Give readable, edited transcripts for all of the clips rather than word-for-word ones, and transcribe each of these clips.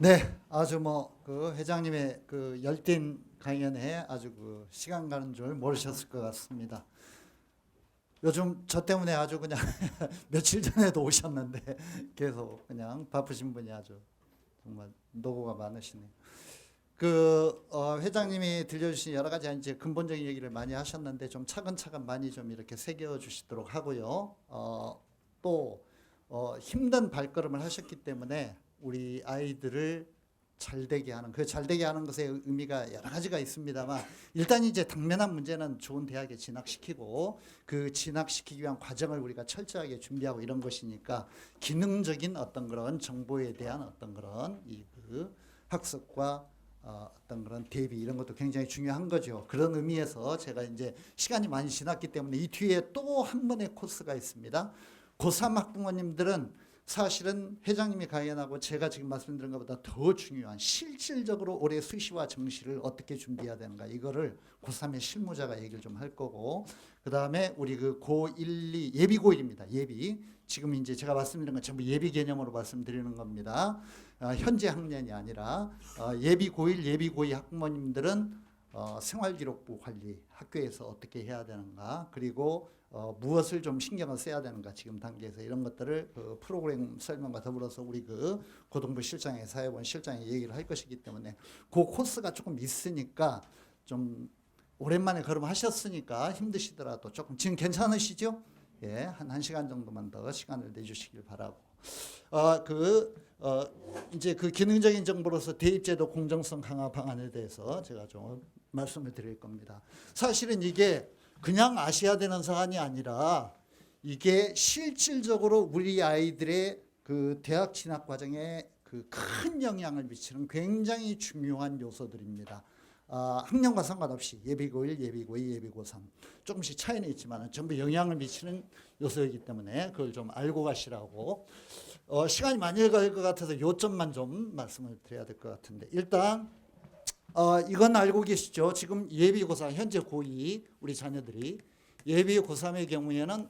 네, 아주 뭐 그 회장님의 그 열띤 강연에 아주 그 시간 가는 줄 모르셨을 것 같습니다. 요즘 저 때문에 아주 그냥 며칠 전에도 오셨는데 계속 그냥 바쁘신 분이 아주 정말 노고가 많으시네요. 회장님이 들려주신 여러 가지 이제 근본적인 얘기를 많이 하셨는데 좀 차근차근 많이 좀 이렇게 새겨 주시도록 하고요. 힘든 발걸음을 하셨기 때문에 우리 아이들을 잘되게 하는 그 잘되게 하는 것의 의미가 여러 가지가 있습니다만 일단 이제 당면한 문제는 좋은 대학에 진학시키고 그 진학시키기 위한 과정을 우리가 철저하게 준비하고 이런 것이니까 기능적인 어떤 그런 정보에 대한 어떤 그런 그 학습과 어떤 그런 대비 이런 것도 굉장히 중요한 거죠. 그런 의미에서 제가 이제 시간이 많이 지났기 때문에 이 뒤에 또 한 번의 코스가 있습니다. 고3 학부모님들은 사실은 회장님이 강연하고 제가 지금 말씀드린 것보다 더 중요한 실질적으로 올해 수시와 정시를 어떻게 준비해야 되는가 이거를 고3의 실무자가 얘기를 좀 할 거고 그 다음에 우리 그 고1, 2 예비 고1입니다. 예비 지금 이제 제가 말씀드린 건 전부 예비 개념으로 말씀드리는 겁니다. 현재 학년이 아니라 예비 고1, 예비 고2 학부모님들은 생활기록부 관리 학교에서 어떻게 해야 되는가 그리고 무엇을 좀 신경을 써야 되는가 지금 단계에서 이런 것들을 그 프로그램 설명과 더불어서 우리 그 고등부 실장의 사회본 실장이 얘기를 할 것이기 때문에 그 코스가 조금 있으니까 좀 오랜만에 걸음하셨으니까 힘드시더라도 조금 지금 괜찮으시죠? 예, 한 1시간 정도만 더 시간을 내주시길 바라고 이제 그 기능적인 정보로서 대입제도 공정성 강화 방안에 대해서 제가 좀 말씀을 드릴 겁니다. 사실은 이게 그냥 아셔야 되는 사안이 아니라 이게 실질적으로 우리 아이들의 그 대학 진학 과정에 그 큰 영향을 미치는 굉장히 중요한 요소들입니다. 학년과 상관없이 예비 고1, 예비 고2, 예비 고3 조금씩 차이는 있지만 전부 영향을 미치는 요소이기 때문에 그걸 좀 알고 가시라고 시간이 많이 갈 것 같아서 요점만 좀 말씀을 드려야 될 것 같은데 일단 이건 알고 계시죠? 지금 예비 고3 현재 고2 우리 자녀들이 예비 고3의 경우에는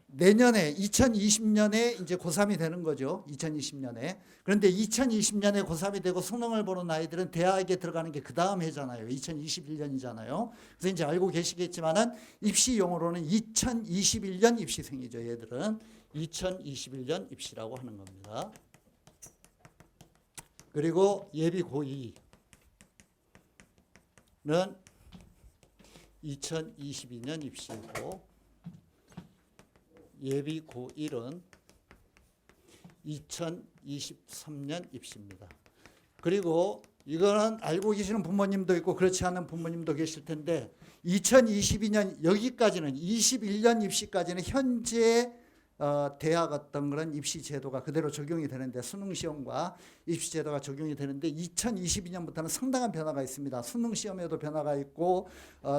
내년에 2020년에 이제 고3이 되는 거죠. 2020년에. 그런데 2020년에 고3이 되고 수능을 보는 아이들은 대학에 들어가는 게 그 다음 해잖아요. 2021년이잖아요. 그래서 이제 알고 계시겠지만은 입시 용어로는 2021년 입시생이죠. 얘들은 2021년 입시라고 하는 겁니다. 그리고 예비 고2는 2022년 입시이고 예비 고1은 2023년 입시입니다. 그리고 이거는 알고 계시는 부모님도 있고 그렇지 않은 부모님도 계실 텐데 2022년 여기까지는 21년 입시까지는 현재 대학 어떤 그런 입시 제도가 그대로 적용이 되는데 수능 시험과 입시 제도가 적용이 되는데 2022년부터는 상당한 변화가 있습니다. 수능 시험에도 변화가 있고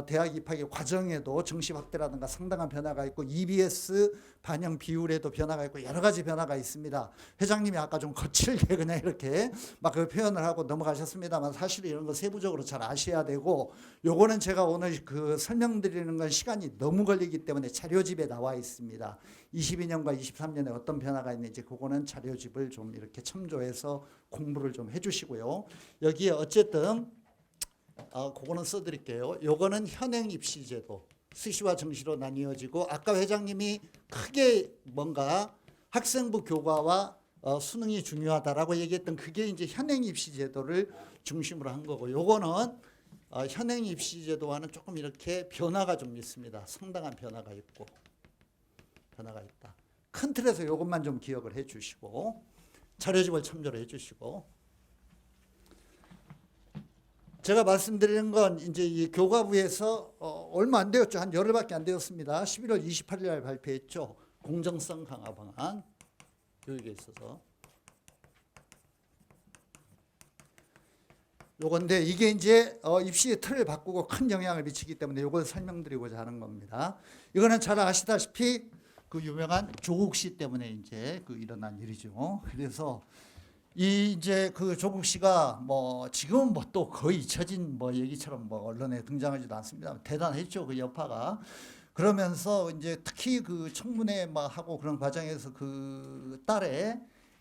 대학 입학의 과정에도 정시 확대라든가 상당한 변화가 있고 EBS 반영 비율에도 변화가 있고 여러 가지 변화가 있습니다. 회장님이 아까 좀 거칠게 그냥 이렇게 막 그 표현을 하고 넘어가셨습니다만 사실 이런 거 세부적으로 잘 아셔야 되고 요거는 제가 오늘 그 설명드리는 건 시간이 너무 걸리기 때문에 자료집에 나와 있습니다. 22년과 23년에 어떤 변화가 있는지 그거는 자료집을 좀 이렇게 첨조해서 공부를 좀 해주시고요. 여기에 어쨌든 그거는 써드릴게요. 요거는 현행 입시제도 수시와 정시로 나뉘어지고 아까 회장님이 크게 뭔가 학생부 교과와 수능이 중요하다라고 얘기했던 그게 이제 현행 입시제도를 중심으로 한 거고 요거는 현행 입시제도와는 조금 이렇게 변화가 좀 있습니다. 상당한 변화가 있고 변화가 있다. 큰 틀에서 이것만 좀 기억을 해 주시고 자료집을 참조를 해 주시고 제가 말씀드리는 건 이제 이 교과부에서 얼마 안 되었죠. 한 열흘밖에 안 되었습니다. 11월 28일 날 발표했죠. 공정성 강화 방안 교육에 있어서 요건데 이게 이제 입시의 틀을 바꾸고 큰 영향을 미치기 때문에 요걸 설명드리고자 하는 겁니다. 이거는 잘 아시다시피 그 유명한 조국 씨 때문에 이제 그 일어난 일이죠. 그래서 이 이제 그 조국 씨가 뭐 지금은 뭐 또 거의 잊혀진 뭐 얘기처럼 뭐 언론에 등장하지도 않습니다. 대단했죠 그 여파가. 그러면서 이제 특히 그 청문회 막 하고 그런 과정에서 그 딸의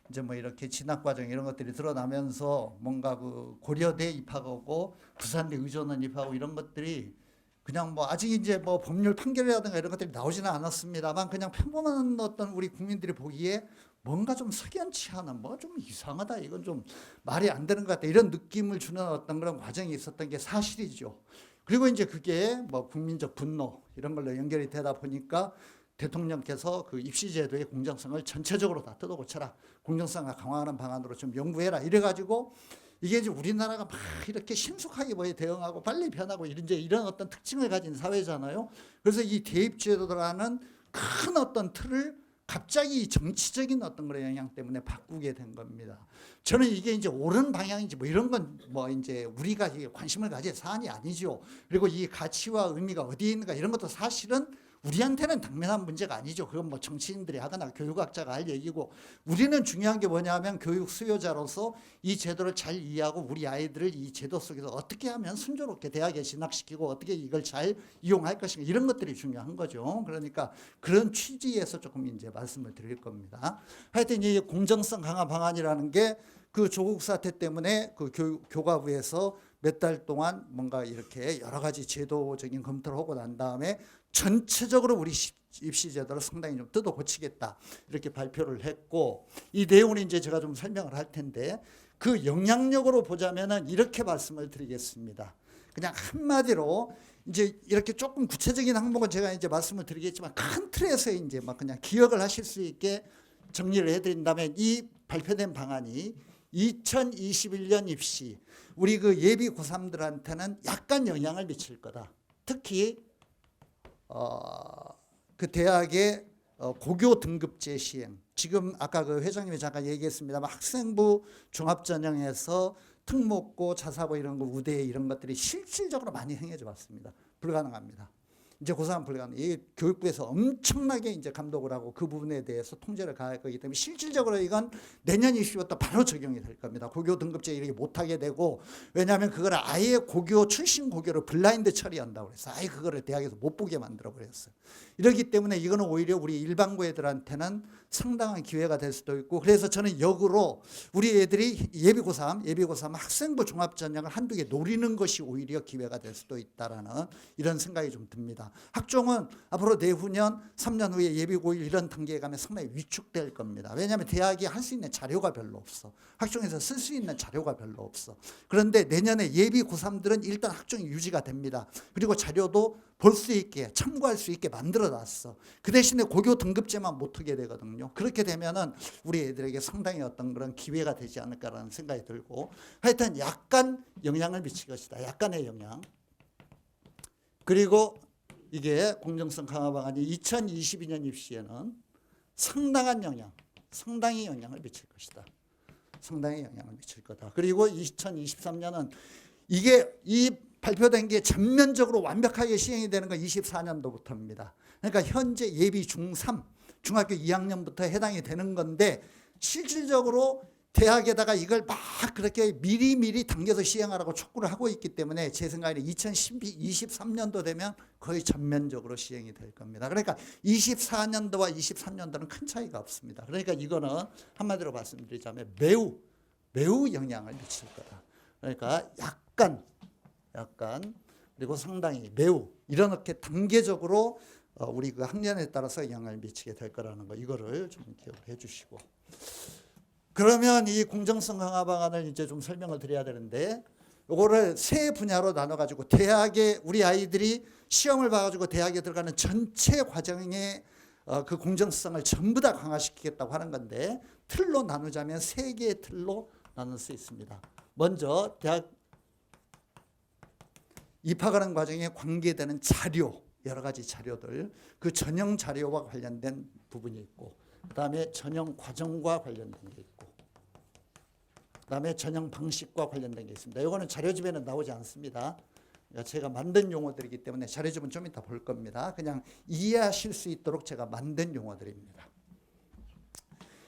이제 뭐 이렇게 진학 과정 이런 것들이 드러나면서 뭔가 그 고려대 입학하고 부산대 의존원 입학하고 이런 것들이 그냥 뭐 아직 이제 뭐 법률 판결이라든가 이런 것들이 나오지는 않았습니다만 그냥 평범한 어떤 우리 국민들이 보기에 뭔가 좀 석연치 않은 뭐 좀 이상하다, 이건 좀 말이 안 되는 것 같다, 이런 느낌을 주는 어떤 그런 과정이 있었던 게 사실이죠. 그리고 이제 그게 뭐 국민적 분노 이런 걸로 연결이 되다 보니까 대통령께서 그 입시제도의 공정성을 전체적으로 다 뜯어 고쳐라, 공정성을 강화하는 방안으로 좀 연구해라, 이래가지고 이게 이제 우리나라가 막 이렇게 신속하게 뭐에 대응하고 빨리 변하고 이런 어떤 특징을 가진 사회잖아요. 그래서 이 대입제도라는 큰 어떤 틀을 갑자기 정치적인 어떤 그런 영향 때문에 바꾸게 된 겁니다. 저는 이게 이제 옳은 방향인지 뭐 이런 건 뭐 이제 우리가 관심을 가질 사안이 아니죠. 그리고 이 가치와 의미가 어디에 있는가 이런 것도 사실은 우리한테는 당면한 문제가 아니죠. 그건 뭐 정치인들이 하거나 교육학자가 할 얘기고, 우리는 중요한 게 뭐냐면 교육 수요자로서 이 제도를 잘 이해하고 우리 아이들을 이 제도 속에서 어떻게 하면 순조롭게 대학에 진학시키고 어떻게 이걸 잘 이용할 것인가, 이런 것들이 중요한 거죠. 그러니까 그런 취지에서 조금 이제 말씀을 드릴 겁니다. 하여튼 이 공정성 강화 방안이라는 게 그 조국 사태 때문에 그 교과부에서 몇 달 동안 뭔가 이렇게 여러 가지 제도적인 검토를 하고 난 다음에 전체적으로 우리 입시 제도를 상당히 좀 뜯어 고치겠다, 이렇게 발표를 했고, 이 내용은 이제 제가 좀 설명을 할 텐데, 그 영향력으로 보자면은 이렇게 말씀을 드리겠습니다. 그냥 한마디로 이제 이렇게 조금 구체적인 항목은 제가 이제 말씀을 드리겠지만 큰 틀에서 이제 막 그냥 기억을 하실 수 있게 정리를 해드린다면, 이 발표된 방안이 2021년 입시 우리 그 예비 고3들한테는 약간 영향을 미칠 거다. 특히 그 대학의 고교 등급제 시행, 지금 아까 그 회장님이 잠깐 얘기했습니다만 학생부 종합전형에서 특목고, 자사고 이런 거, 우대 이런 것들이 실질적으로 많이 행해져 왔습니다. 불가능합니다. 이제 고3은 불가능. 이 교육부에서 엄청나게 이제 감독을 하고 그 부분에 대해서 통제를 가할 거기 때문에 실질적으로 이건 내년 입시부터 바로 적용이 될 겁니다. 고교 등급제 이렇게 못하게 되고, 왜냐하면 그걸 아예 고교 출신 고교를 블라인드 처리한다고 그래서 아예 그거를 대학에서 못 보게 만들어 버렸어요. 이렇기 때문에 이거는 오히려 우리 일반고 애들한테는 상당한 기회가 될 수도 있고, 그래서 저는 역으로 우리 애들이 예비고3 학생부 종합전형을 한두 개 노리는 것이 오히려 기회가 될 수도 있다라는 이런 생각이 좀 듭니다. 학종은 앞으로 내후년 3년 후에 예비고1 이런 단계에 가면 상당히 위축될 겁니다. 왜냐하면 대학이 할 수 있는 자료가 별로 없어. 학종에서 쓸 수 있는 자료가 별로 없어. 그런데 내년에 예비고3들은 일단 학종이 유지가 됩니다. 그리고 자료도 볼 수 있게, 참고할 수 있게 만들어 놨어. 그 대신에 고교 등급제만 못하게 되거든요. 그렇게 되면은 우리 애들에게 상당히 어떤 그런 기회가 되지 않을까라는 생각이 들고, 하여튼 약간 영향을 미칠 것이다. 약간의 영향. 그리고 이게 공정성 강화 방안이 2022년 입시에는 상당히 영향을 미칠 것이다. 상당히 영향을 미칠 거다. 그리고 2023년은 이 발표된 게 전면적으로 완벽하게 시행이 되는 건 24년도부터입니다. 그러니까 현재 예비 중3, 중학교 2학년부터 해당이 되는 건데, 실질적으로 대학에다가 이걸 막 그렇게 미리미리 당겨서 시행하라고 촉구를 하고 있기 때문에 제 생각에는 2023년도 되면 거의 전면적으로 시행이 될 겁니다. 그러니까 24년도와 23년도는 큰 차이가 없습니다. 그러니까 이거는 한마디로 말씀드리자면 매우 영향을 미칠 거다. 그러니까 약간 그리고 상당히 매우 이렇게 단계적으로 우리 그 학년에 따라서 영향을 미치게 될 거라는 거, 이거를 좀 기억을 해 주시고, 그러면 이 공정성 강화 방안을 이제 좀 설명을 드려야 되는데, 이거를 세 분야로 나눠 가지고 대학에 우리 아이들이 시험을 봐 가지고 대학에 들어가는 전체 과정의 그 공정성을 전부 다 강화시키겠다고 하는 건데, 틀로 나누자면 세 개의 틀로 나눌 수 있습니다. 먼저 대학 입학하는 과정에 관계되는 자료, 여러 가지 자료들, 그 전형 자료와 관련된 부분이 있고, 그 다음에 전형 과정과 관련된 게 있고, 그 다음에 전형 방식과 관련된 게 있습니다. 이거는 자료집에는 나오지 않습니다. 그러니까 제가 만든 용어들이기 때문에 자료집은 좀 이따 볼 겁니다. 그냥 이해하실 수 있도록 제가 만든 용어들입니다.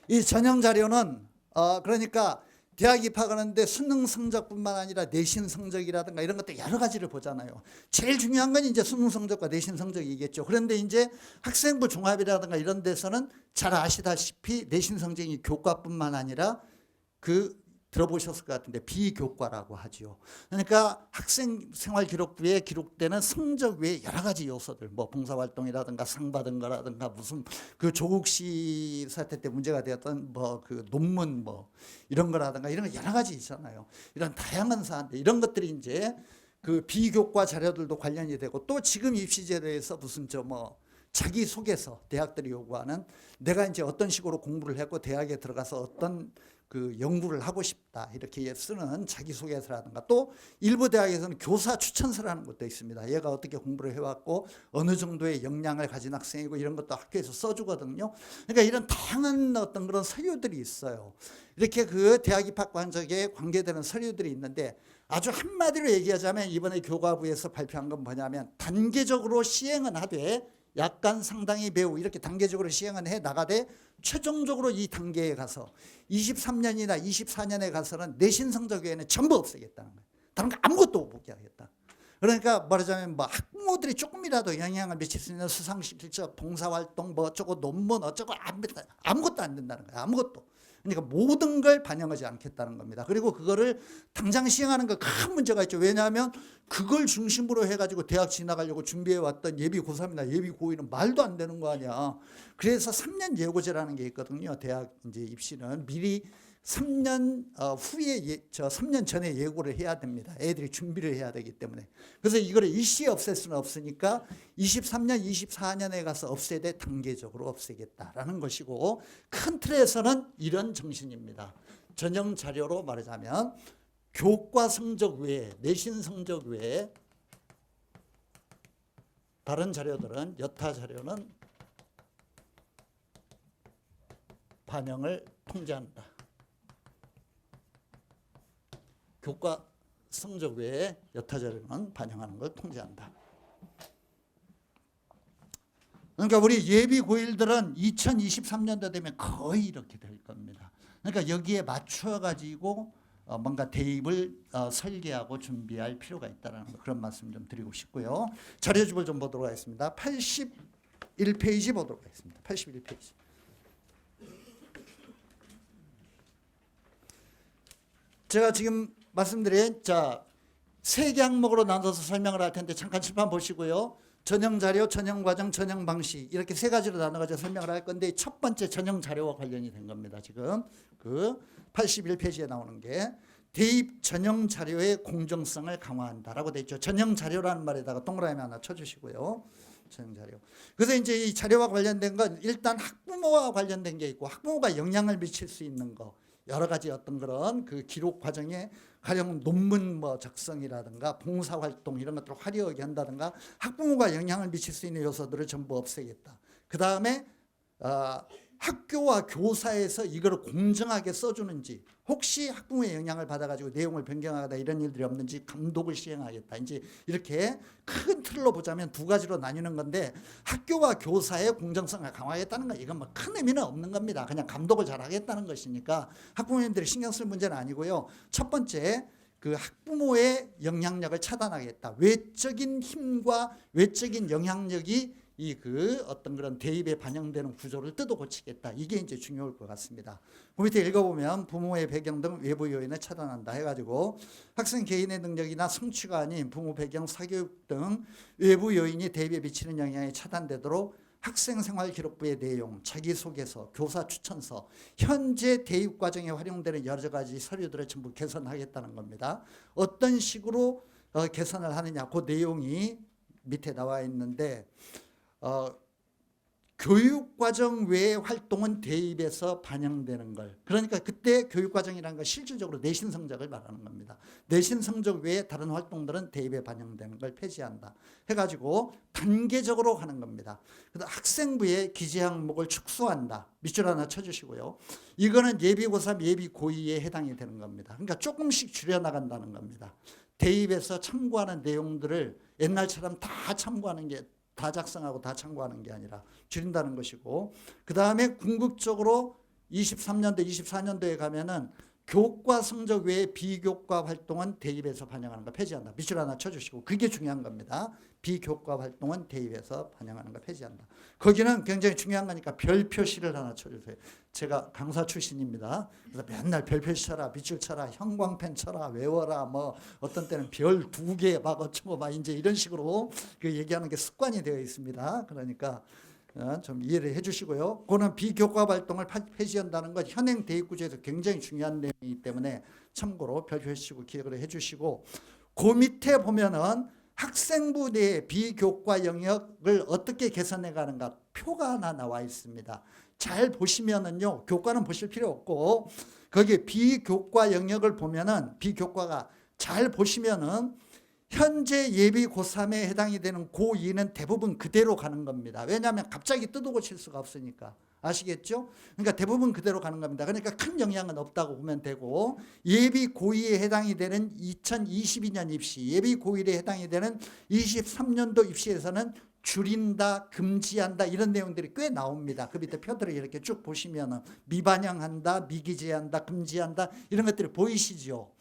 이 전형 자료는 그러니까 대학 입학하는데 수능 성적뿐만 아니라 내신 성적이라든가 이런 것들 여러 가지를 보잖아요. 제일 중요한 건 이제 수능 성적과 내신 성적이겠죠. 그런데 이제 학생부 종합이라든가 이런 데서는 잘 아시다시피 내신 성적이 교과뿐만 아니라 들어보셨을 것 같은데 비교과라고 하죠. 그러니까 학생생활기록부에 기록되는 성적 외에 여러 가지 요소들, 뭐 봉사활동이라든가 상 받은 거라든가 무슨 조국시 사태 때 문제가 되었던 논문 이런 거라든가 이런 거 여러 가지 있잖아요. 이런 다양한 사안들 이런 것들이 이제 비교과 자료들도 관련이 되고, 또 지금 입시제도에서 무슨 자기소개서 대학들이 요구하는, 내가 이제 어떤 식으로 공부를 했고 대학에 들어가서 어떤 연구를 하고 싶다 이렇게 쓰는 자기소개서라든가, 또 일부 대학에서는 교사 추천서라는 것도 있습니다. 얘가 어떻게 공부를 해왔고 어느 정도의 역량을 가진 학생이고 이런 것도 학교에서 써주거든요. 그러니까 이런 다양한 어떤 그런 서류들이 있어요. 이렇게 대학 입학 관적에 관계되는 서류들이 있는데, 아주 한마디로 얘기하자면 이번에 교과부에서 발표한 건 뭐냐면, 단계적으로 시행은 하되 약간 상당히 매우 이렇게 단계적으로 시행은 해 나가되, 최종적으로 이 단계에 가서 23년이나 24년에 가서는 내신 성적 외에는 전부 없애겠다는 거예요. 다른 거 아무것도 못 보게 하겠다. 그러니까 말하자면 학부모들이 조금이라도 영향을 미칠 수 있는 수상식, 실적, 봉사활동, 어쩌고 논문 어쩌고 아무것도 안 된다는 거예요. 아무것도. 그러니까 모든 걸 반영하지 않겠다는 겁니다. 그리고 그거를 당장 시행하는 거 큰 문제가 있죠. 왜냐하면 그걸 중심으로 해가지고 대학 지나가려고 준비해왔던 예비 고3이나 예비 고1은 말도 안 되는 거 아니야. 그래서 3년 예고제라는 게 있거든요. 대학 이제 입시는 미리 3년 후에 3년 전에 예고를 해야 됩니다. 애들이 준비를 해야 되기 때문에. 그래서 이거를 일시에 없앨 수는 없으니까 23년, 24년에 가서 없애되 단계적으로 없애겠다라는 것이고, 큰 틀에서는 이런 정신입니다. 전형 자료로 말하자면 교과 성적 외에, 내신 성적 외에 다른 자료들은, 여타 자료는 반영을 통제한다. 교과 성적 외에 여타 자료는 반영하는 걸 통제한다. 그러니까 우리 예비 고1들은 2023년도 되면 거의 이렇게 될 겁니다. 그러니까 여기에 맞춰 가지고 뭔가 대입을 설계하고 준비할 필요가 있다는 그런 말씀 좀 드리고 싶고요. 자료집을 좀 보도록 하겠습니다. 81페이지 보도록 하겠습니다. 81페이지. 제가 지금 말씀드린 세 개 항목으로 나눠서 설명을 할 텐데 잠깐 칠판 보시고요. 전형 자료, 전형 과정, 전형 방식 이렇게 세 가지로 나눠가지고 설명을 할 건데, 첫 번째 전형 자료와 관련이 된 겁니다. 지금 81페이지에 나오는 게 대입 전형 자료의 공정성을 강화한다라고 돼 있죠. 전형 자료라는 말에다가 동그라미 하나 쳐주시고요. 전형 자료. 그래서 이제 이 자료와 관련된 건 일단 학부모와 관련된 게 있고, 학부모가 영향을 미칠 수 있는 거. 여러 가지 어떤 그런 기록 과정에 가령 논문 작성이라든가 봉사활동 이런 것들을 화려하게 한다든가, 학부모가 영향을 미칠 수 있는 요소들을 전부 없애겠다. 그 다음에 학교와 교사에서 이걸 공정하게 써주는지, 혹시 학부모의 영향을 받아가지고 내용을 변경하다 이런 일들이 없는지 감독을 시행하겠다. 이제 이렇게 큰 틀로 보자면 두 가지로 나뉘는 건데, 학교와 교사의 공정성을 강화하겠다는 건 이건 큰 의미는 없는 겁니다. 그냥 감독을 잘 하겠다는 것이니까 학부모님들이 신경 쓸 문제는 아니고요. 첫 번째, 학부모의 영향력을 차단하겠다. 외적인 힘과 외적인 영향력이 어떤 그런 대입에 반영되는 구조를 뜯어 고치겠다. 이게 이제 중요할 것 같습니다. 그 밑에 읽어보면 부모의 배경 등 외부 요인을 차단한다 해가지고, 학생 개인의 능력이나 성취가 아닌 부모 배경, 사교육 등 외부 요인이 대입에 미치는 영향이 차단되도록 학생생활기록부의 내용, 자기소개서, 교사 추천서, 현재 대입 과정에 활용되는 여러 가지 서류들을 전부 개선하겠다는 겁니다. 어떤 식으로 개선을 하느냐, 그 내용이 밑에 나와 있는데, 교육과정 외의 활동은 대입에서 반영되는 걸, 그러니까 그때 교육과정이라는 건 실질적으로 내신 성적을 말하는 겁니다. 내신 성적 외에 다른 활동들은 대입에 반영되는 걸 폐지한다 해가지고 단계적으로 하는 겁니다. 그래서 학생부의 기재 항목을 축소한다. 밑줄 하나 쳐주시고요. 이거는 예비 고3, 예비 고2에 해당이 되는 겁니다. 그러니까 조금씩 줄여나간다는 겁니다. 대입에서 참고하는 내용들을 옛날처럼 다 참고하는 게, 다 작성하고 다 참고하는 게 아니라 줄인다는 것이고, 그 다음에 궁극적으로 23년도, 24년도에 가면은 교과 성적 외에 비교과 활동은 대입에서 반영하는 거 폐지한다. 밑줄 하나 쳐주시고 그게 중요한 겁니다. 비교과 활동은 대입에서 반영하는 거 폐지한다. 거기는 굉장히 중요한 거니까 별 표시를 하나 쳐주세요. 제가 강사 출신입니다. 그래서 맨날 별 표시 쳐라, 밑줄 쳐라, 형광펜 쳐라, 외워라, 뭐 어떤 때는 별 2개 막 어쩌고 막 이제 이런 식으로 그 얘기하는 게 습관이 되어 있습니다. 그러니까 좀 이해를 해주시고요. 그거는 비교과 활동을 폐지한다는 건 현행 대입구조에서 굉장히 중요한 내용이기 때문에 참고로 별표시고 기억을 해주시고 그 밑에 보면은 학생부 내 비교과 영역을 어떻게 개선해 가는가 표가 하나 나와 있습니다. 잘 보시면은요, 교과는 보실 필요 없고 거기 비교과 영역을 보면은 비교과가 잘 보시면은 현재 예비 고3에 해당이 되는 고2는 대부분 그대로 가는 겁니다. 왜냐하면 갑자기 뜯어 고칠 수가 없으니까. 아시겠죠? 그러니까 대부분 그대로 가는 겁니다. 그러니까 큰 영향은 없다고 보면 되고 예비 고2에 해당이 되는 2022년 입시, 예비 고1에 해당이 되는 23년도 입시에서는 줄인다, 금지한다 이런 내용들이 꽤 나옵니다. 그 밑에 표들을 이렇게 쭉 보시면 미반영한다, 미기재한다, 금지한다 이런 것들이 보이시죠?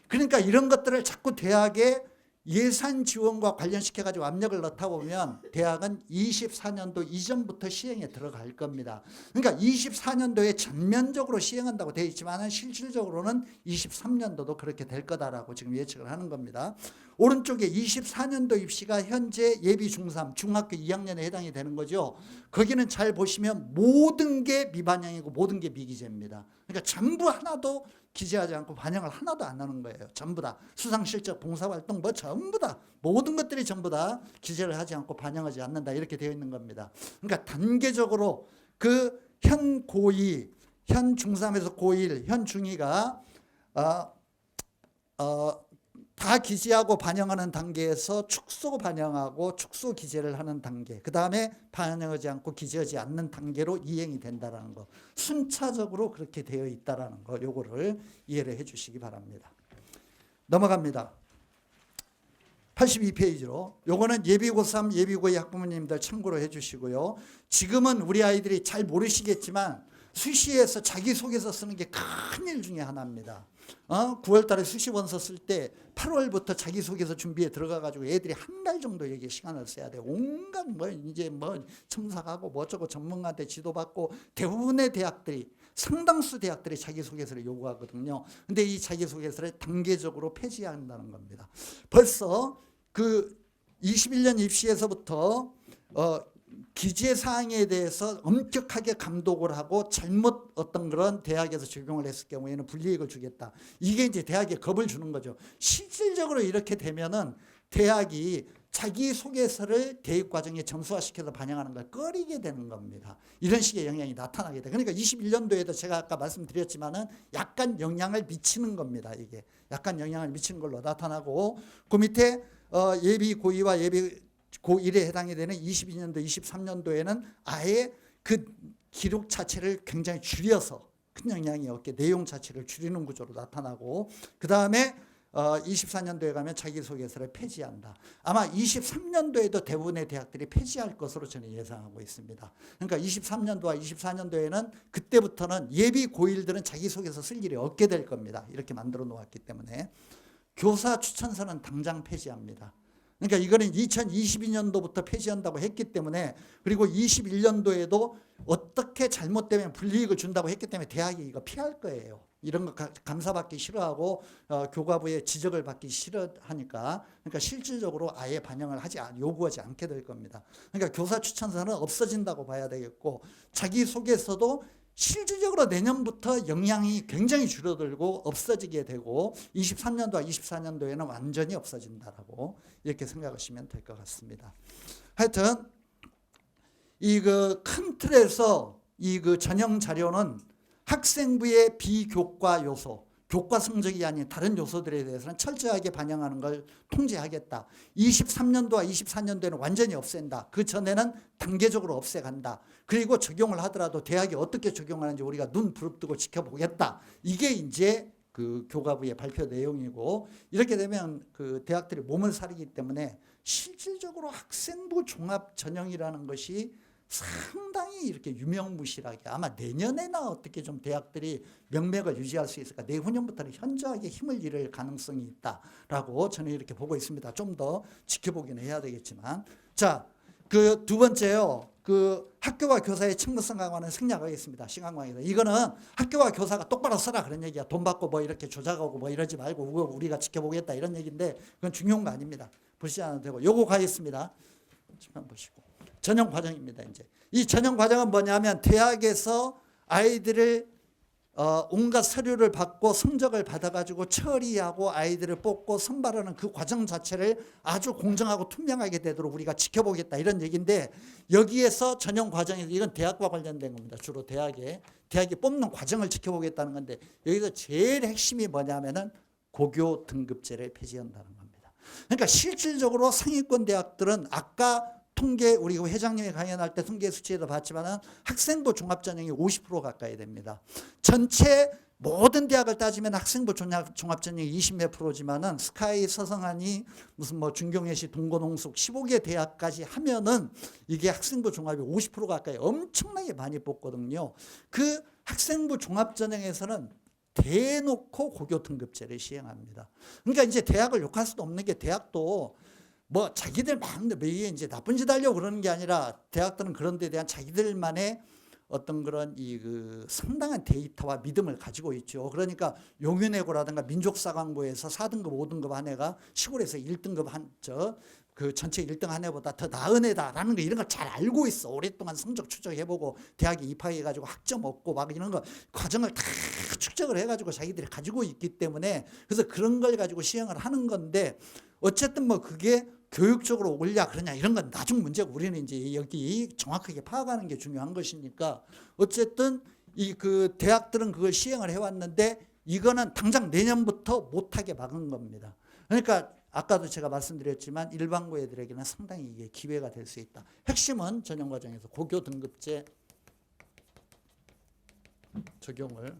그러니까 이런 것들을 자꾸 대학에 예산 지원과 관련시켜가지고 압력을 넣다 보면 대학은 24년도 이전부터 시행에 들어갈 겁니다. 그러니까 24년도에 전면적으로 시행한다고 되어 있지만 실질적으로는 23년도도 그렇게 될 거다라고 지금 예측을 하는 겁니다. 오른쪽에 24년도 입시가 현재 예비 중3, 중학교 2학년에 해당이 되는 거죠. 거기는 잘 보시면 모든 게 미반영이고 모든 게 미기재입니다. 그러니까 전부 하나도 기재하지 않고 반영을 하나도 안 하는 거예요. 전부 다 수상실적, 봉사활동 뭐 전부 다 모든 것들이 전부 다 기재를 하지 않고 반영하지 않는다 이렇게 되어 있는 겁니다. 그러니까 단계적으로 그 현 고2, 현 중3에서 고1, 현 중2가 다 기재하고 반영하는 단계에서 축소 반영하고 축소 기재를 하는 단계, 그 다음에 반영하지 않고 기재하지 않는 단계로 이행이 된다는 거, 순차적으로 그렇게 되어 있다는 거, 요거를 이해를 해 주시기 바랍니다. 넘어갑니다. 82페이지로 요거는 예비고3, 예비고2 학부모님들 참고로 해 주시고요. 지금은 우리 아이들이 잘 모르시겠지만 수시에서 자기소개서 쓰는 게 큰일 중에 하나입니다. 9월 달에 수시 원서 쓸 때 8월부터 자기소개서 준비에 들어가가지고 애들이 한 달 정도 여기에 시간을 써야 돼요. 온갖 이제 첨삭하고 뭐 어쩌고 전문가한테 지도받고 대부분의 대학들이 상당수 대학들이 자기소개서를 요구하거든요. 근데 이 자기소개서를 단계적으로 폐지한다는 겁니다. 벌써 그 21년 입시에서부터 기재 사항에 대해서 엄격하게 감독을 하고 잘못 어떤 그런 대학에서 적용을 했을 경우에는 불이익을 주겠다. 이게 이제 대학에 겁을 주는 거죠. 실질적으로 이렇게 되면은 대학이 자기소개서를 대입과정에 점수화시켜서 반영하는 걸 꺼리게 되는 겁니다. 이런 식의 영향이 나타나게 돼. 그러니까 21년도에도 제가 아까 말씀드렸지만은 약간 영향을 미치는 겁니다. 이게 약간 영향을 미치는 걸로 나타나고 그 밑에 예비 고2와 예비 고1에 해당이 되는 22년도, 23년도에는 아예 그 기록 자체를 굉장히 줄여서 큰 영향이 없게 내용 자체를 줄이는 구조로 나타나고 그 다음에 24년도에 가면 자기소개서를 폐지한다. 아마 23년도에도 대부분의 대학들이 폐지할 것으로 저는 예상하고 있습니다. 그러니까 23년도와 24년도에는 그때부터는 예비 고1들은 자기소개서 쓸 일이 없게 될 겁니다. 이렇게 만들어 놓았기 때문에 교사 추천서는 당장 폐지합니다. 그러니까 이거는 2022년도부터 폐지한다고 했기 때문에 그리고 21년도에도 어떻게 잘못되면 불이익을 준다고 했기 때문에 대학이 이거 피할 거예요. 이런 거 감사받기 싫어하고 교과부의 지적을 받기 싫어하니까 그러니까 실질적으로 아예 반영을 요구하지 않게 될 겁니다. 그러니까 교사 추천서는 없어진다고 봐야 되겠고 자기소개서도 실질적으로 내년부터 영향이 굉장히 줄어들고 없어지게 되고 23년도와 24년도에는 완전히 없어진다라고 이렇게 생각하시면 될 것 같습니다. 하여튼 이 그 큰 틀에서 이 그 전형 자료는 학생부의 비교과 요소, 교과 성적이 아닌 다른 요소들에 대해서는 철저하게 반영하는 걸 통제하겠다. 23년도와 24년도에는 완전히 없앤다. 그 전에는 단계적으로 없애간다. 그리고 적용을 하더라도 대학이 어떻게 적용하는지 우리가 눈 부릅뜨고 지켜보겠다. 이게 이제 그 교과부의 발표 내용이고 이렇게 되면 그 대학들이 몸을 사리기 때문에 실질적으로 학생부 종합 전형이라는 것이 상당히 이렇게 유명무실하게 아마 내년에나 어떻게 좀 대학들이 명맥을 유지할 수 있을까. 내후년부터는 현저하게 힘을 잃을 가능성이 있다라고 저는 이렇게 보고 있습니다. 좀 더 지켜보긴 해야 되겠지만. 자, 그 두 번째요. 그 학교와 교사의 책무성 강화는 생략하겠습니다. 시간 관계에서. 이거는 학교와 교사가 똑바로 써라 그런 얘기야. 돈 받고 뭐 이렇게 조작하고 뭐 이러지 말고 우리가 지켜보겠다 이런 얘기인데 그건 중요한 거 아닙니다. 보시지 않아도 되고. 요거 가겠습니다. 잠깐 보시고. 전형 과정입니다. 이제 이 전형 과정은 뭐냐면 대학에서 아이들을 온갖 서류를 받고 성적을 받아가지고 처리하고 아이들을 뽑고 선발하는 그 과정 자체를 아주 공정하고 투명하게 되도록 우리가 지켜보겠다 이런 얘기인데 여기에서 전형 과정에서 이건 대학과 관련된 겁니다. 주로 대학이 뽑는 과정을 지켜보겠다는 건데 여기서 제일 핵심이 뭐냐면은 고교 등급제를 폐지한다는 겁니다. 그러니까 실질적으로 상위권 대학들은 아까 통계 우리 회장님이 강연할 때 통계 수치에도 봤지만은 학생부 종합전형이 50% 가까이 됩니다. 전체 모든 대학을 따지면 학생부 종합전형이 20몇 프로지만은 스카이, 서성하니 무슨 뭐 중경예시, 동고농숙 15개 대학까지 하면은 이게 학생부 종합이 50% 가까이 엄청나게 많이 뽑거든요. 그 학생부 종합전형에서는 대놓고 고교 등급제를 시행합니다. 그러니까 이제 대학을 욕할 수도 없는 게 대학도 뭐 자기들 마음대로 이게 이제 나쁜 짓 하려고 그러는 게 아니라 대학들은 그런 데 대한 자기들만의 어떤 그런 그 상당한 데이터와 믿음을 가지고 있죠. 그러니까 용인외고라든가 민족사관고에서 4등급, 5등급 한 애가 시골에서 1등급 그 전체 1등 한 애보다 더 나은 애다라는 거 이런 걸 잘 알고 있어. 오랫동안 성적 추적해보고 대학에 입학해가지고 학점 얻고 막 이런 거 과정을 다 축적을 해가지고 자기들이 가지고 있기 때문에 그래서 그런 걸 가지고 시행을 하는 건데 어쨌든 뭐 그게 교육적으로 옳냐 그러냐 이런 건 나중 문제고 우리는 이제 여기 정확하게 파악하는 게 중요한 것이니까 어쨌든 이 그 대학들은 그걸 시행을 해왔는데 이거는 당장 내년부터 못하게 막은 겁니다. 그러니까 아까도 제가 말씀드렸지만 일반고 애들에게는 상당히 이게 기회가 될 수 있다. 핵심은 전형과정에서 고교 등급제 적용을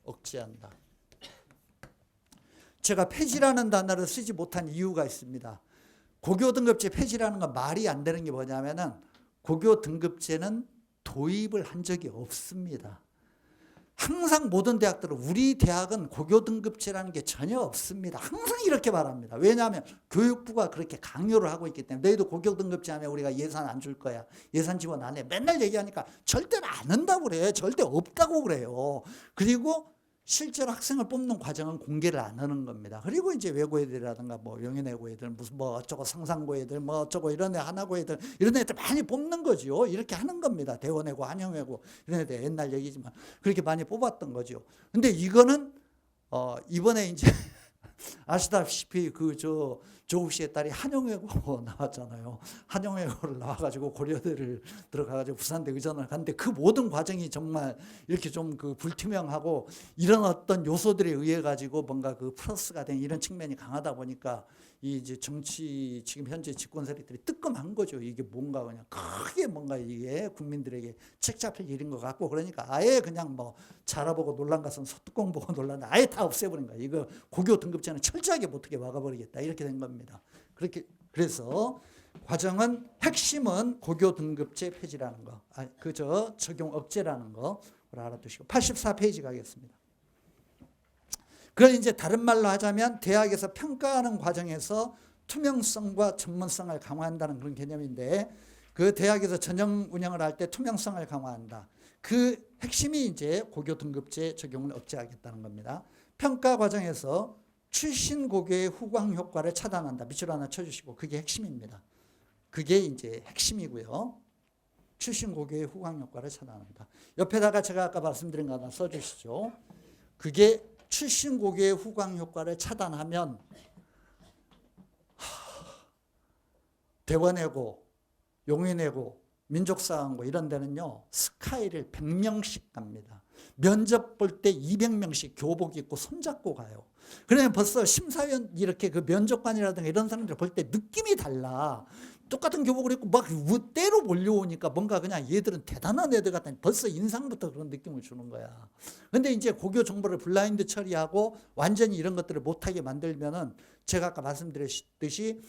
억제한다. 제가 폐지라는 단어를 쓰지 못한 이유가 있습니다. 고교 등급제 폐지라는 건 말이 안 되는 게 뭐냐면은 고교 등급제는 도입을 한 적이 없습니다. 항상 모든 대학들은 우리 대학은 고교 등급제라는 게 전혀 없습니다. 항상 이렇게 말합니다. 왜냐하면 교육부가 그렇게 강요를 하고 있기 때문에 너희도 고교 등급제 하면 우리가 예산 안 줄 거야. 예산 지원 안 해. 맨날 얘기하니까 절대로 안 한다고 그래. 절대 없다고 그래요. 그리고 실제로 학생을 뽑는 과정은 공개를 안 하는 겁니다. 그리고 이제 외고 애들이라든가 뭐 용인외고 애들 무슨 뭐 어쩌고 상산고 애들 뭐 어쩌고 이런 애 하나고 애들 이런 애들 많이 뽑는 거죠. 이렇게 하는 겁니다. 대원외고 한영외고 이런 애들 옛날 얘기지만 그렇게 많이 뽑았던 거죠. 근데 이거는 이번에 이제 아시다시피 조국 씨의 딸이 한영외고 나왔잖아요. 한영외고를 나와가지고 고려대를 들어가가지고 부산대 의전을 갔는데 그 모든 과정이 정말 이렇게 좀 그 불투명하고 이런 어떤 요소들에 의해 가지고 뭔가 그 플러스가 된 이런 측면이 강하다 보니까 이 이제 정치 지금 현재 집권 세력들이 뜨끔한 거죠. 이게 뭔가 그냥 크게 뭔가 이게 국민들에게 책 잡힐 일인 것 같고 그러니까 아예 그냥 뭐 자라보고 논란 가서 소뚜껑 보고 논란 아예 다 없애버린 거야. 이거 고교 등급제는 철저하게 못하게 막아버리겠다 이렇게 된 겁니다. 그래서 과정은 핵심은 고교 등급제 폐지라는 거, 그저 적용 억제라는 거 알아두시고 84페이지 가겠습니다. 그걸 이제 다른 말로 하자면 대학에서 평가하는 과정에서 투명성과 전문성을 강화한다는 그런 개념인데 그 대학에서 전형 운영을 할 때 투명성을 강화한다. 그 핵심이 이제 고교 등급제 적용을 억제하겠다는 겁니다. 평가 과정에서 출신 고교의 후광 효과를 차단한다. 밑줄 하나 쳐주시고 그게 핵심입니다. 그게 이제 핵심이고요. 출신 고교의 후광 효과를 차단한다. 옆에다가 제가 아까 말씀드린 거 하나 써주시죠. 그게 출신 고교의 후광 효과를 차단하면 대원외고, 용인외고, 민족사관고 이런 데는요 스카이를 100명씩 갑니다. 면접 볼 때 200명씩 교복 입고 손잡고 가요. 그러면 벌써 심사위원 이렇게 그 면접관이라든가 이런 사람들 볼 때 느낌이 달라. 똑같은 교복을 입고 막 때로 몰려오니까 뭔가 그냥 얘들은 대단한 애들 같다. 벌써 인상부터 그런 느낌을 주는 거야. 근데 이제 고교 정보를 블라인드 처리하고 완전히 이런 것들을 못하게 만들면은 제가 아까 말씀드렸듯이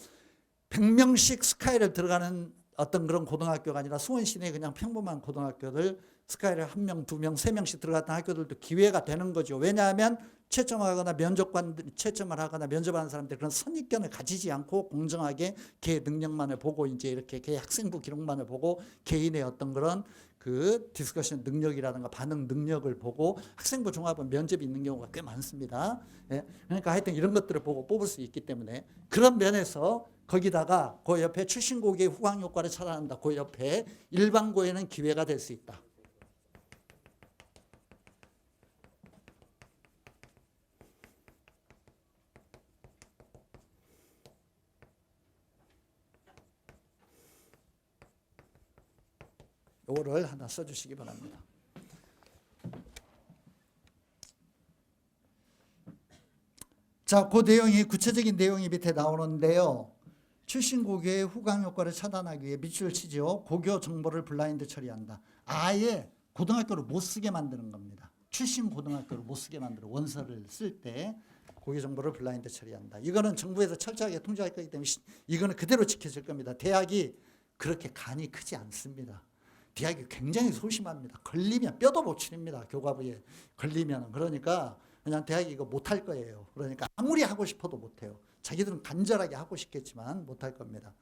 100명씩 스카이를 들어가는 어떤 그런 고등학교가 아니라 수원 시내 그냥 평범한 고등학교들 스카이를 1명, 2명, 3명씩 들어갔던 학교들도 기회가 되는 거죠. 왜냐하면 채점하거나 채점을 하거나 면접하는 사람들 그런 선입견을 가지지 않고 공정하게 걔 능력만을 보고 이제 이렇게 걔 학생부 기록만을 보고 개인의 어떤 그런 그 디스커션 능력이라든가 반응 능력을 보고 학생부 종합은 면접이 있는 경우가 꽤 많습니다. 예. 그러니까 하여튼 이런 것들을 보고 뽑을 수 있기 때문에 그런 면에서 거기다가 그 옆에 출신고기의 후광 효과를 차단한다. 그 옆에 일반고에는 기회가 될 수 있다. 요거를 하나 써주시기 바랍니다. 자, 그 내용이 구체적인 내용이 밑에 나오는데요. 출신 고교의 후광 효과를 차단하기 위해 밑줄 치죠. 고교 정보를 블라인드 처리한다. 아예 고등학교를 못 쓰게 만드는 겁니다. 출신 고등학교를 못 쓰게 만들어 원서를 쓸 때 고교 정보를 블라인드 처리한다. 이거는 정부에서 철저하게 통제할 거기 때문에 이거는 그대로 지켜질 겁니다. 대학이 그렇게 간이 크지 않습니다. 대학이 굉장히 소심합니다. 걸리면 뼈도 못 추립니다. 교과부에 걸리면. 그러니까 그냥 대학이 이거 못할 거예요. 그러니까 아무리 하고 싶어도 못해요. 자기들은 간절하게 하고 싶겠지만 못할 겁니다.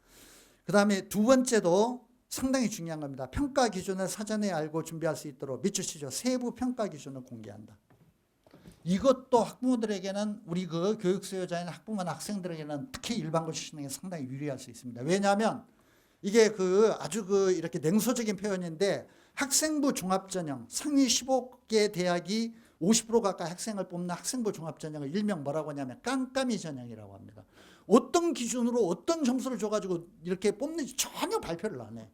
그 다음에 두 번째도 상당히 중요한 겁니다. 평가 기준을 사전에 알고 준비할 수 있도록 밑줄 치죠. 세부 평가 기준을 공개한다. 이것도 학부모들에게는 우리 그 교육 수요자인 학부모나 학생들에게는 특히 일반고 출신에게 상당히 유리할 수 있습니다. 왜냐하면 이게 아주 이렇게 냉소적인 표현인데 학생부 종합전형 상위 15개 대학이 50% 가까이 학생을 뽑는 학생부 종합전형을 일명 뭐라고 하냐면 깜깜이 전형이라고 합니다. 어떤 기준으로 어떤 점수를 줘가지고 이렇게 뽑는지 전혀 발표를 안 해.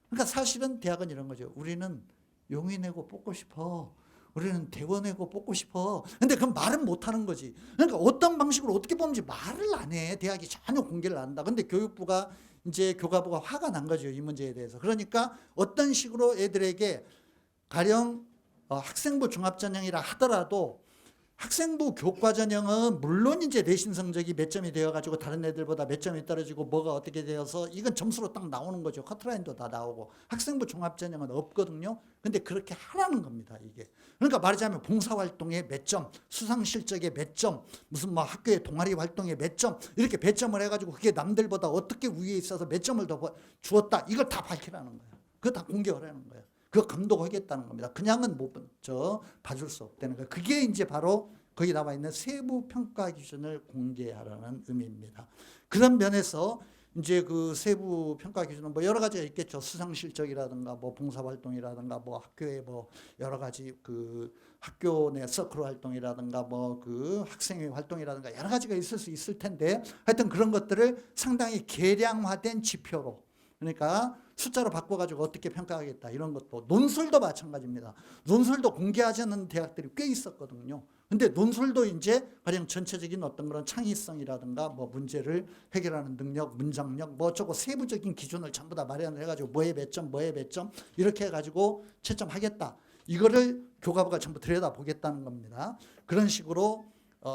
그러니까 사실은 대학은 이런 거죠. 우리는 용의 내고 뽑고 싶어. 우리는 대원 내고 뽑고 싶어. 근데 그건 말은 못하는 거지. 그러니까 어떤 방식으로 어떻게 뽑는지 말을 안 해. 대학이 전혀 공개를 안 한다. 근데 교육부가 이제 교과부가 화가 난 거죠. 이 문제에 대해서. 그러니까 어떤 식으로 애들에게 가령 학생부 종합전형이라 하더라도 학생부 교과전형은 물론 이제 내신 성적이 몇 점이 되어가지고 다른 애들보다 몇 점이 떨어지고 뭐가 어떻게 되어서 이건 점수로 딱 나오는 거죠. 커트라인도 다 나오고 학생부 종합전형은 없거든요. 근데 그렇게 하라는 겁니다. 이게. 그러니까 말하자면 봉사활동에 몇 점, 수상실적에 몇 점, 무슨 뭐 학교의 동아리 활동에 몇 점 이렇게 배점을 해가지고 그게 남들보다 어떻게 위에 있어서 몇 점을 더 주었다. 이걸 다 밝히라는 거예요. 그거 다 공개하라는 거예요. 그거 감독하겠다는 겁니다. 그냥은 봐줄 수 없다는 거예요. 그게 이제 바로 거기 나와 있는 세부 평가 기준을 공개하라는 의미입니다. 그런 면에서 이제 그 세부 평가 기준은 뭐 여러 가지가 있겠죠. 수상 실적이라든가 뭐 봉사 활동이라든가 뭐 학교의 뭐 여러 가지 그 학교 내 서클 활동이라든가 뭐 그 학생회 활동이라든가 여러 가지가 있을 수 있을 텐데 하여튼 그런 것들을 상당히 계량화된 지표로 그러니까 숫자로 바꿔가지고 어떻게 평가하겠다 이런 것도 논술도 마찬가지입니다. 논술도 공개하지 않는 대학들이 꽤 있었거든요. 근데 논술도 이제 가령 전체적인 어떤 그런 창의성이라든가 뭐 문제를 해결하는 능력, 문장력 뭐 어쩌고 세부적인 기준을 전부 다 마련을 해가지고 뭐에 몇 점, 뭐에 몇 점 이렇게 해가지고 채점하겠다. 이거를 교과부가 전부 들여다보겠다는 겁니다. 그런 식으로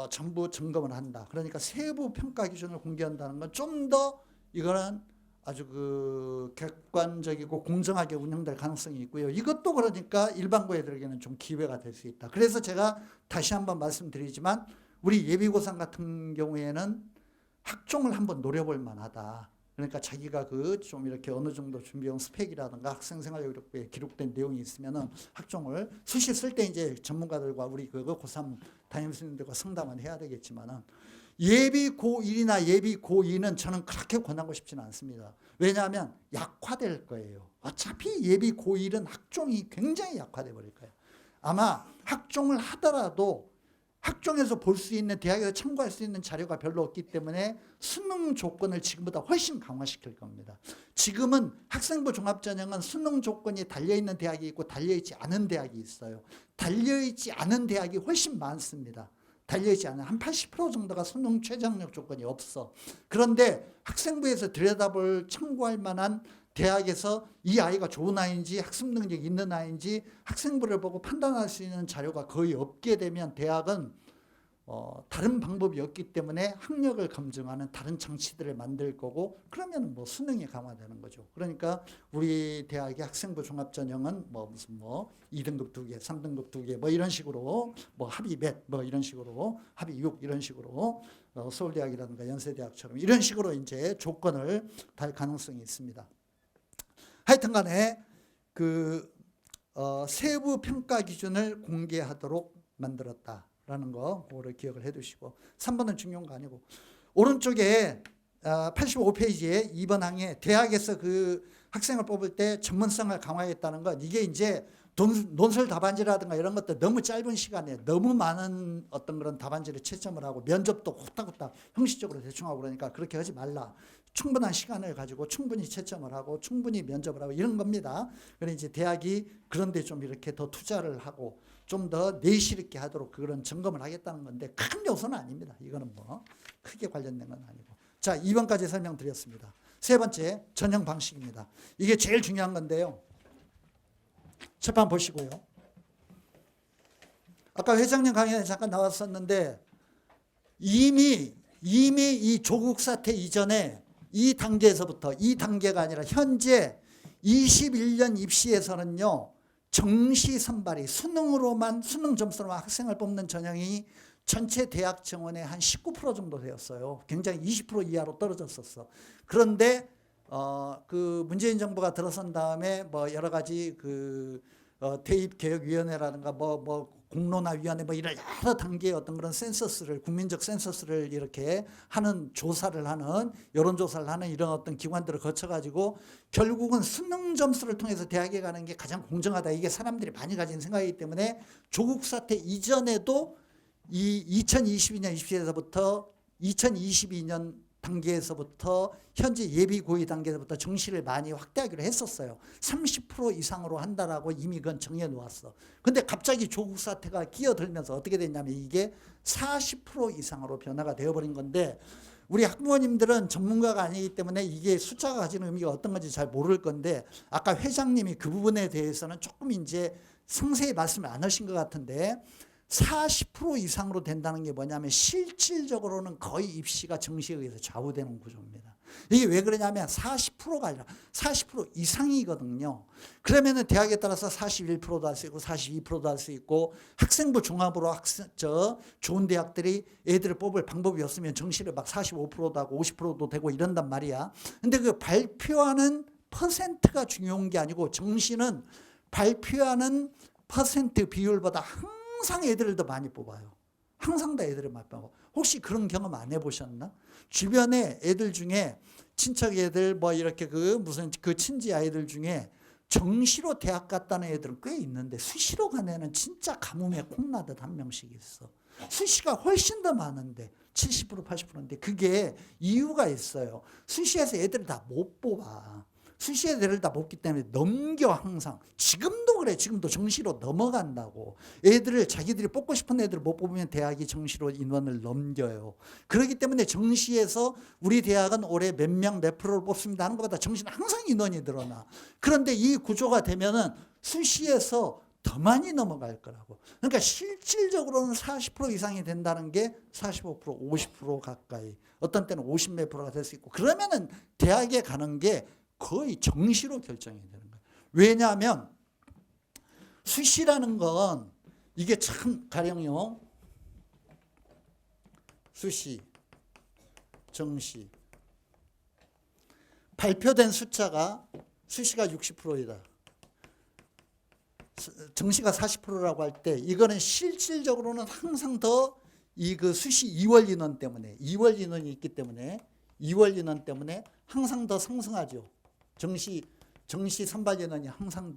전부 점검을 한다. 그러니까 세부 평가 기준을 공개한다는 건 좀 더 이거는 아주 객관적이고 공정하게 운영될 가능성이 있고요. 이것도 그러니까 일반고 애들에게는 좀 기회가 될 수 있다. 그래서 제가 다시 한번 말씀드리지만 우리 예비고사 같은 경우에는 학종을 한번 노려볼 만하다. 그러니까 자기가 좀 이렇게 어느 정도 준비해온 스펙이라든가 학생생활기록부에 기록된 내용이 있으면은 학종을 수시 쓸 때 이제 전문가들과 우리 고3 담임선생님들과 상담은 해야 되겠지만은 예비 고1이나 예비 고2는 저는 그렇게 권하고 싶지는 않습니다. 왜냐하면 약화될 거예요. 어차피 예비 고1은 학종이 굉장히 약화돼 버릴 거예요. 아마 학종을 하더라도 학종에서 볼 수 있는 대학에서 참고할 수 있는 자료가 별로 없기 때문에 수능 조건을 지금보다 훨씬 강화시킬 겁니다. 지금은 학생부 종합전형은 수능 조건이 달려있는 대학이 있고 달려있지 않은 대학이 있어요. 달려있지 않은 대학이 훨씬 많습니다. 달려있지 않은 한 80% 정도가 수능 최저학력 조건이 없어. 그런데 학생부에서 들여다볼 참고할 만한 대학에서 이 아이가 좋은 아이인지 학습 능력이 있는 아이인지 학생부를 보고 판단할 수 있는 자료가 거의 없게 되면 대학은 다른 방법이 없기 때문에 학력을 검증하는 다른 장치들을 만들 거고, 그러면 뭐 수능이 강화되는 거죠. 그러니까 우리 대학의 학생부 종합전형은 뭐 무슨 뭐 2등급 2개, 3등급 2개 뭐 이런 식으로, 뭐 합의 몇 뭐 이런 식으로, 합의 6 이런 식으로, 서울대학이라든가 연세대학처럼 이런 식으로 이제 조건을 달 가능성이 있습니다. 하여튼간에 세부 평가 기준을 공개하도록 만들었다. 라는 거, 그거를 기억을 해 두시고, 3번은 중요한 거 아니고, 오른쪽에 85페이지에 2번 항에 대학에서 그 학생을 뽑을 때 전문성을 강화했다는 건, 이게 이제 논술 답안지라든가 이런 것들 너무 짧은 시간에 너무 많은 어떤 그런 답안지를 채점을 하고, 면접도 후딱후딱 형식적으로 대충 하고, 그러니까 그렇게 하지 말라. 충분한 시간을 가지고 충분히 채점을 하고 충분히 면접을 하고 이런 겁니다. 그래서 이제 대학이 그런데 좀 이렇게 더 투자를 하고 좀 더 내실 있게 하도록 그런 점검을 하겠다는 건데, 큰 요소는 아닙니다. 이거는 뭐 크게 관련된 건 아니고. 자, 2번까지 설명드렸습니다. 세 번째, 전형 방식입니다. 이게 제일 중요한 건데요. 칠판 보시고요. 아까 회장님 강연에 잠깐 나왔었는데, 이미 이 조국 사태 이전에 이 단계에서부터, 이 단계가 아니라 현재 21년 입시에서는요, 정시 선발이 수능으로만, 수능 점수로만 학생을 뽑는 전형이 전체 대학 정원의 한 19% 정도 되었어요. 굉장히 20% 이하로 떨어졌었어. 그런데 그 문재인 정부가 들어선 다음에 뭐 여러 가지 대입개혁위원회라든가 뭐 공론화위원회 뭐 이런 여러 단계의 어떤 그런 센서스를, 국민적 센서스를 이렇게 하는, 조사를 하는, 여론조사를 하는 이런 어떤 기관들을 거쳐가지고 결국은 수능 점수를 통해서 대학에 가는 게 가장 공정하다. 이게 사람들이 많이 가진 생각이기 때문에 조국 사태 이전에도 이 2022년 입시에서부터 2022년 단계에서부터 현재 예비 고의 단계에서부터 정시를 많이 확대하기로 했었어요. 30% 이상으로 한다라고 이미 그건 정해 놓았어. 근데 갑자기 조국 사태가 끼어들면서 어떻게 됐냐면 이게 40% 이상으로 변화가 되어버린 건데, 우리 학부모님들은 전문가가 아니기 때문에 이게 숫자가 가지는 의미가 어떤 건지 잘 모를 건데, 아까 회장님이 그 부분에 대해서는 조금 이제 상세히 말씀을 안 하신 것 같은데, 40% 이상으로 된다는 게 뭐냐면 실질적으로는 거의 입시가 정시에 의해서 좌우되는 구조입니다. 이게 왜 그러냐면 40%가 아니라 40% 이상이거든요. 그러면은 대학에 따라서 41%도 할 수 있고 42%도 할 수 있고, 학생부 종합으로 좋은 대학들이 애들을 뽑을 방법이 없으면 정시를 막 45%도 하고 50%도 되고 이런단 말이야. 근데 그 발표하는 퍼센트가 중요한 게 아니고, 정시는 발표하는 퍼센트 비율보다 항상 애들을 더 많이 뽑아요. 항상 다 애들을 많이 뽑아. 혹시 그런 경험 안 해보셨나? 주변에 애들 중에, 친척 애들 뭐 이렇게 무슨 친지 아이들 중에 정시로 대학 갔다는 애들은 꽤 있는데, 수시로 간 애는 진짜 가뭄에 콩나듯 한 명씩 있어. 수시가 훨씬 더 많은데 70% 80%인데 그게 이유가 있어요. 수시에서 애들을 다 못 뽑아. 수시 애들을 다 뽑기 때문에 넘겨. 항상 지금도 그래. 지금도 정시로 넘어간다고. 애들을, 자기들이 뽑고 싶은 애들을 못 뽑으면 대학이 정시로 인원을 넘겨요. 그렇기 때문에 정시에서 우리 대학은 올해 몇 명 몇 프로를 뽑습니다 하는 것보다 정시는 항상 인원이 늘어나. 그런데 이 구조가 되면은 수시에서 더 많이 넘어갈 거라고. 그러니까 실질적으로는 40% 이상이 된다는 게 45%, 50% 가까이, 어떤 때는 50 몇 프로가 될 수 있고, 그러면은 대학에 가는 게 거의 정시로 결정이 되는 거예요. 왜냐하면 수시라는 건 이게 참, 가령요, 수시, 정시, 발표된 숫자가 수시가 60%이다. 정시가 40%라고 할 때, 이거는 실질적으로는 항상 더 수시 2월 인원 때문에, 2월 인원이 있기 때문에, 2월 인원 때문에 항상 더 상승하죠. 정시 선발 인원이 항상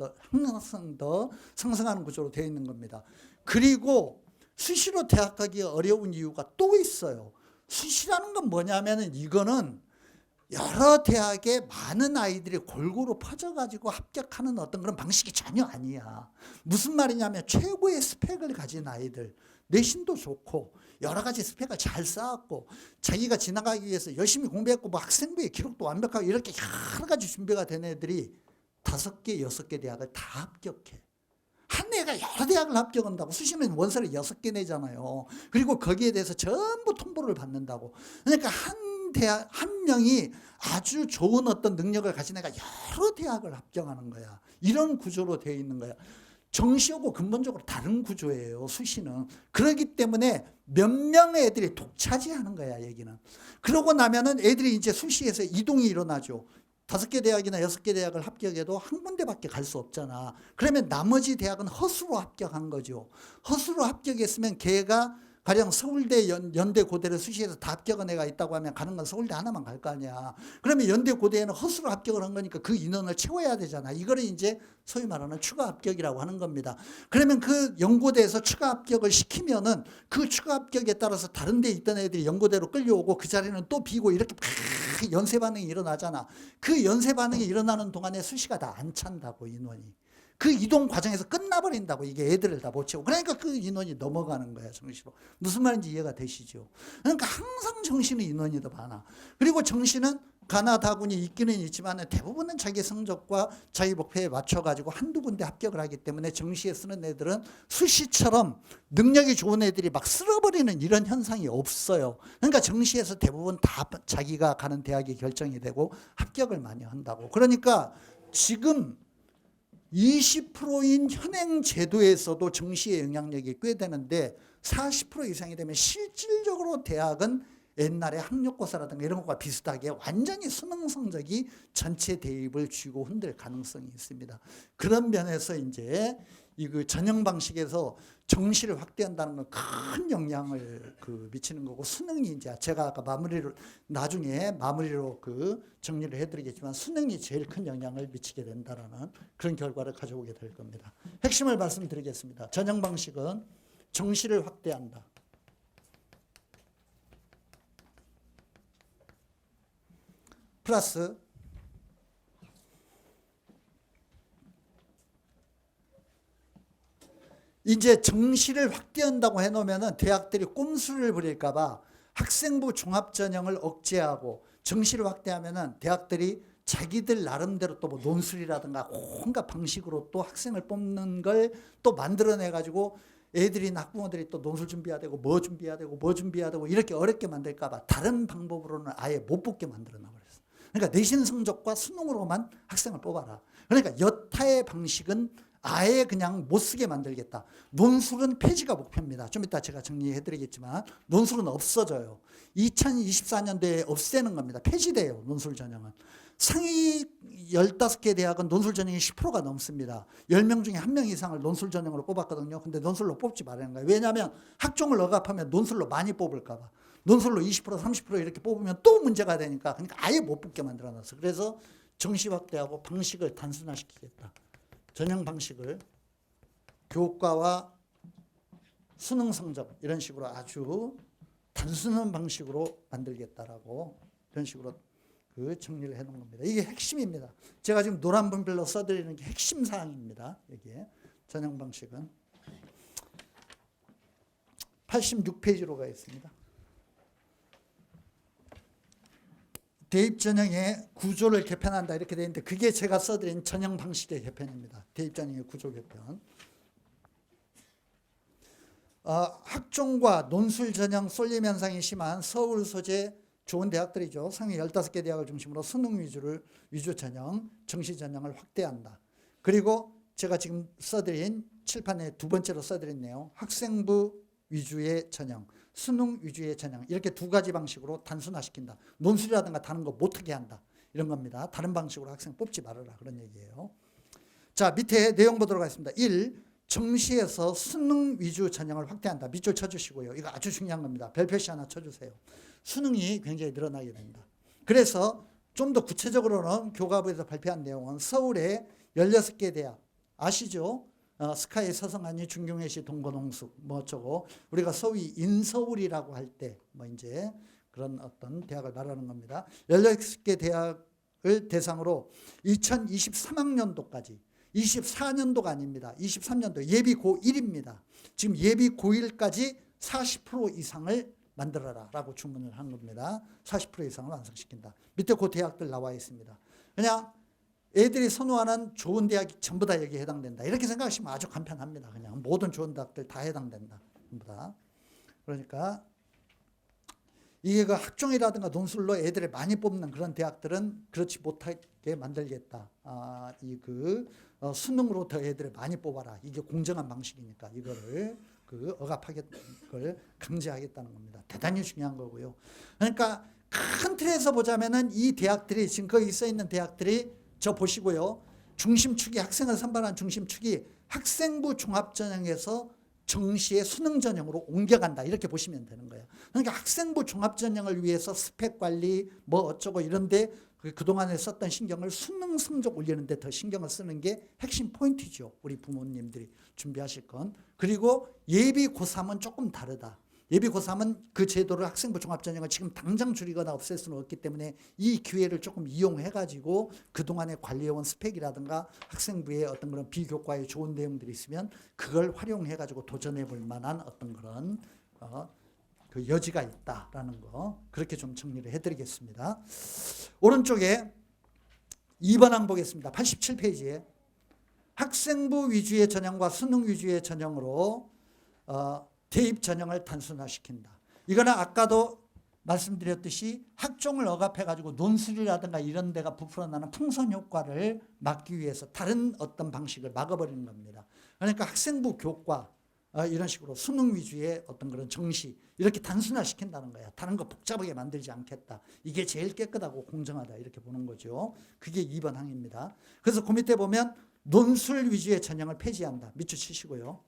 더 상승하는 구조로 되어 있는 겁니다. 그리고 수시로 대학 가기 어려운 이유가 또 있어요. 수시라는 건 뭐냐면은, 이거는 여러 대학에 많은 아이들이 골고루 퍼져가지고 합격하는 어떤 그런 방식이 전혀 아니야. 무슨 말이냐면, 최고의 스펙을 가진 아이들, 내신도 좋고 여러 가지 스펙을 잘 쌓았고, 자기가 지나가기 위해서 열심히 공부했고, 뭐 학생부의 기록도 완벽하고 이렇게 여러 가지 준비가 된 애들이 5개, 6개 대학을 다 합격해. 한 수시대가 여러 대학을 합격한다고. 수시는 원서를 6개 내잖아요. 그리고 거기에 대해서 전부 통보를 받는다고. 그러니까 한 대학, 한 명이 아주 좋은 어떤 능력을 가진 애가 여러 대학을 합격하는 거야. 이런 구조로 되어 있는 거야. 정시하고 근본적으로 다른 구조예요, 수시는. 그렇기 때문에 몇 명의 애들이 독차지하는 거야, 얘기는. 그러고 나면은 애들이 이제 수시에서 이동이 일어나죠. 5개 대학이나 6개 대학을 합격해도 한 군데밖에 갈 수 없잖아. 그러면 나머지 대학은 허수로 합격한 거죠. 허수로 합격했으면 걔가 가령 서울대, 연대, 고대를 수시에서 다 합격한 애가 있다고 하면 가는 건 서울대 하나만 갈 거 아니야. 그러면 연대, 고대에는 허수로 합격을 한 거니까 그 인원을 채워야 되잖아. 이거를 이제 소위 말하는 추가 합격이라고 하는 겁니다. 그러면 그 연고대에서 추가 합격을 시키면은 그 추가 합격에 따라서 다른 데 있던 애들이 연고대로 끌려오고 그 자리는 또 비고 이렇게 막 연쇄 반응이 일어나잖아. 그 연쇄 반응이 일어나는 동안에 수시가 다 안 찬다고, 인원이. 그 이동 과정에서 끝나버린다고. 이게 애들을 다 못 채우고. 그러니까 그 인원이 넘어가는 거야, 정시로. 무슨 말인지 이해가 되시죠? 그러니까 항상 정시는 인원이 더 많아. 그리고 정시는 가나 다군이 있기는 있지만 대부분은 자기 성적과 자기 목표에 맞춰가지고 한두 군데 합격을 하기 때문에 정시에 쓰는 애들은 수시처럼 능력이 좋은 애들이 막 쓸어버리는 이런 현상이 없어요. 그러니까 정시에서 대부분 다 자기가 가는 대학이 결정이 되고 합격을 많이 한다고. 그러니까 지금 20%인 현행 제도에서도 정시의 영향력이 꽤 되는데 40% 이상이 되면 실질적으로 대학은 옛날에 학력고사라든가 이런 것과 비슷하게 완전히 수능 성적이 전체 대입을 쥐고 흔들 가능성이 있습니다. 그런 면에서 이제 이 그 전형 방식에서 정시를 확대한다는 건 큰 영향을 미치는 거고, 수능이 이제 제가 아까 나중에 마무리로 정리를 해드리겠지만 수능이 제일 큰 영향을 미치게 된다라는 그런 결과를 가져오게 될 겁니다. 핵심을 말씀드리겠습니다. 전형 방식은 정시를 확대한다. 플러스 이제 정시를 확대한다고 해놓으면 대학들이 꼼수를 부릴까 봐 학생부 종합전형을 억제하고 정시를 확대하면 대학들이 자기들 나름대로 또 뭐 논술이라든가 온갖 방식으로 또 학생을 뽑는 걸 또 만들어내가지고 애들이나 학부모들이 또 논술 준비해야 되고 뭐 준비해야 되고 뭐 준비해야 되고 이렇게 어렵게 만들까 봐 다른 방법으로는 아예 못 뽑게 만들어놔 버렸어. 그러니까 내신 성적과 수능으로만 학생을 뽑아라. 그러니까 여타의 방식은 아예 그냥 못 쓰게 만들겠다. 논술은 폐지가 목표입니다. 좀 이따 제가 정리해드리겠지만 논술은 없어져요. 2024년도에 없애는 겁니다. 폐지돼요. 논술 전형은. 상위 15개 대학은 논술 전형이 10%가 넘습니다. 10명 중에 1명 이상을 논술 전형으로 뽑았거든요. 근데 논술로 뽑지 말라는 거예요. 왜냐하면 학종을 억압하면 논술로 많이 뽑을까 봐. 논술로 20% 30% 이렇게 뽑으면 또 문제가 되니까, 그러니까 아예 못 뽑게 만들어놨어. 그래서 정시 확대하고 방식을 단순화시키겠다. 전형 방식을 교과와 수능 성적 이런 식으로 아주 단순한 방식으로 만들겠다라고 이런 식으로 정리를 해놓은 겁니다. 이게 핵심입니다. 제가 지금 노란 분필로 써드리는 게 핵심 사항입니다. 여기에 전형 방식은 86페이지로 가 있습니다. 대입 전형의 구조를 개편한다 이렇게 되어 있는데 그게 제가 써드린 전형 방식의 개편입니다. 대입 전형의 구조 개편. 학종과 논술 전형 쏠림 현상이 심한 서울 소재 좋은 대학들이죠. 상위 15개 대학을 중심으로 수능 위주 전형, 정시 전형을 확대한다. 그리고 제가 지금 써드린 칠판에 두 번째로 써드린 내용, 학생부 위주의 전형, 수능 위주의 전형, 이렇게 두 가지 방식으로 단순화시킨다. 논술이라든가 다른 거 못하게 한다. 이런 겁니다. 다른 방식으로 학생 뽑지 말아라. 그런 얘기예요. 자, 밑에 내용 보도록 하겠습니다. 1. 정시에서 수능 위주 전형을 확대한다. 밑줄 쳐주시고요. 이거 아주 중요한 겁니다. 별표시 하나 쳐주세요. 수능이 굉장히 늘어나게 된다. 그래서 좀 더 구체적으로는 교과부에서 발표한 내용은 서울의 16개 대학 아시죠? 스카이, 서성한이, 중경외시, 동건홍숙 뭐 어쩌고 우리가 소위 인서울이라고 할 때 뭐 이제 그런 어떤 대학을 말하는 겁니다. 16개 대학을 대상으로 2023학년도까지 24년도가 아닙니다. 23년도 예비 고1입니다. 지금 예비 고1까지 40% 이상을 만들어라 라고 주문을 한 겁니다. 40% 이상을 완성시킨다. 밑에 그 대학들 나와 있습니다. 그냥 애들이 선호하는 좋은 대학이 전부 다 여기에 해당된다. 이렇게 생각하시면 아주 간편합니다. 그냥 모든 좋은 대학들 다 해당된다. 전부 다. 그러니까 이게 그 학종이라든가 논술로 애들을 많이 뽑는 그런 대학들은 그렇지 못하게 만들겠다. 수능으로 더 애들을 많이 뽑아라. 이게 공정한 방식이니까 이거를 억압하겠다는 강제하겠다는 겁니다. 대단히 중요한 거고요. 그러니까 큰 틀에서 보자면은 이 대학들이 지금 거기 써 있는 대학들이 저 보시고요. 중심축이 학생을 선발한 중심축이 학생부 종합전형에서 정시의 수능 전형으로 옮겨간다. 이렇게 보시면 되는 거예요. 그러니까 학생부 종합전형을 위해서 스펙 관리 뭐 어쩌고 이런데 그동안에 썼던 신경을 수능 성적 올리는 데 더 신경을 쓰는 게 핵심 포인트죠. 우리 부모님들이 준비하실 건. 그리고 예비 고3은 조금 다르다. 예비 고3은 그 제도를 학생부 종합전형을 지금 당장 줄이거나 없앨 수는 없기 때문에 이 기회를 조금 이용해가지고 그동안에 관리해온 스펙이라든가 학생부의 어떤 그런 비교과에 좋은 내용들이 있으면 그걸 활용해가지고 도전해 볼 만한 어떤 그런 그 여지가 있다라는 거 그렇게 좀 정리를 해드리겠습니다. 오른쪽에 2번 항 보겠습니다. 87페이지에 학생부 위주의 전형과 수능 위주의 전형으로 대입 전형을 단순화시킨다. 이거는 아까도 말씀드렸듯이 학종을 억압해가지고 논술이라든가 이런 데가 부풀어나는 풍선 효과를 막기 위해서 다른 어떤 방식을 막아버리는 겁니다. 그러니까 학생부 교과 이런 식으로 수능 위주의 어떤 그런 정시 이렇게 단순화시킨다는 거야. 다른 거 복잡하게 만들지 않겠다. 이게 제일 깨끗하고 공정하다 이렇게 보는 거죠. 그게 2번 항입니다. 그래서 그 밑에 보면 논술 위주의 전형을 폐지한다. 밑줄 치시고요.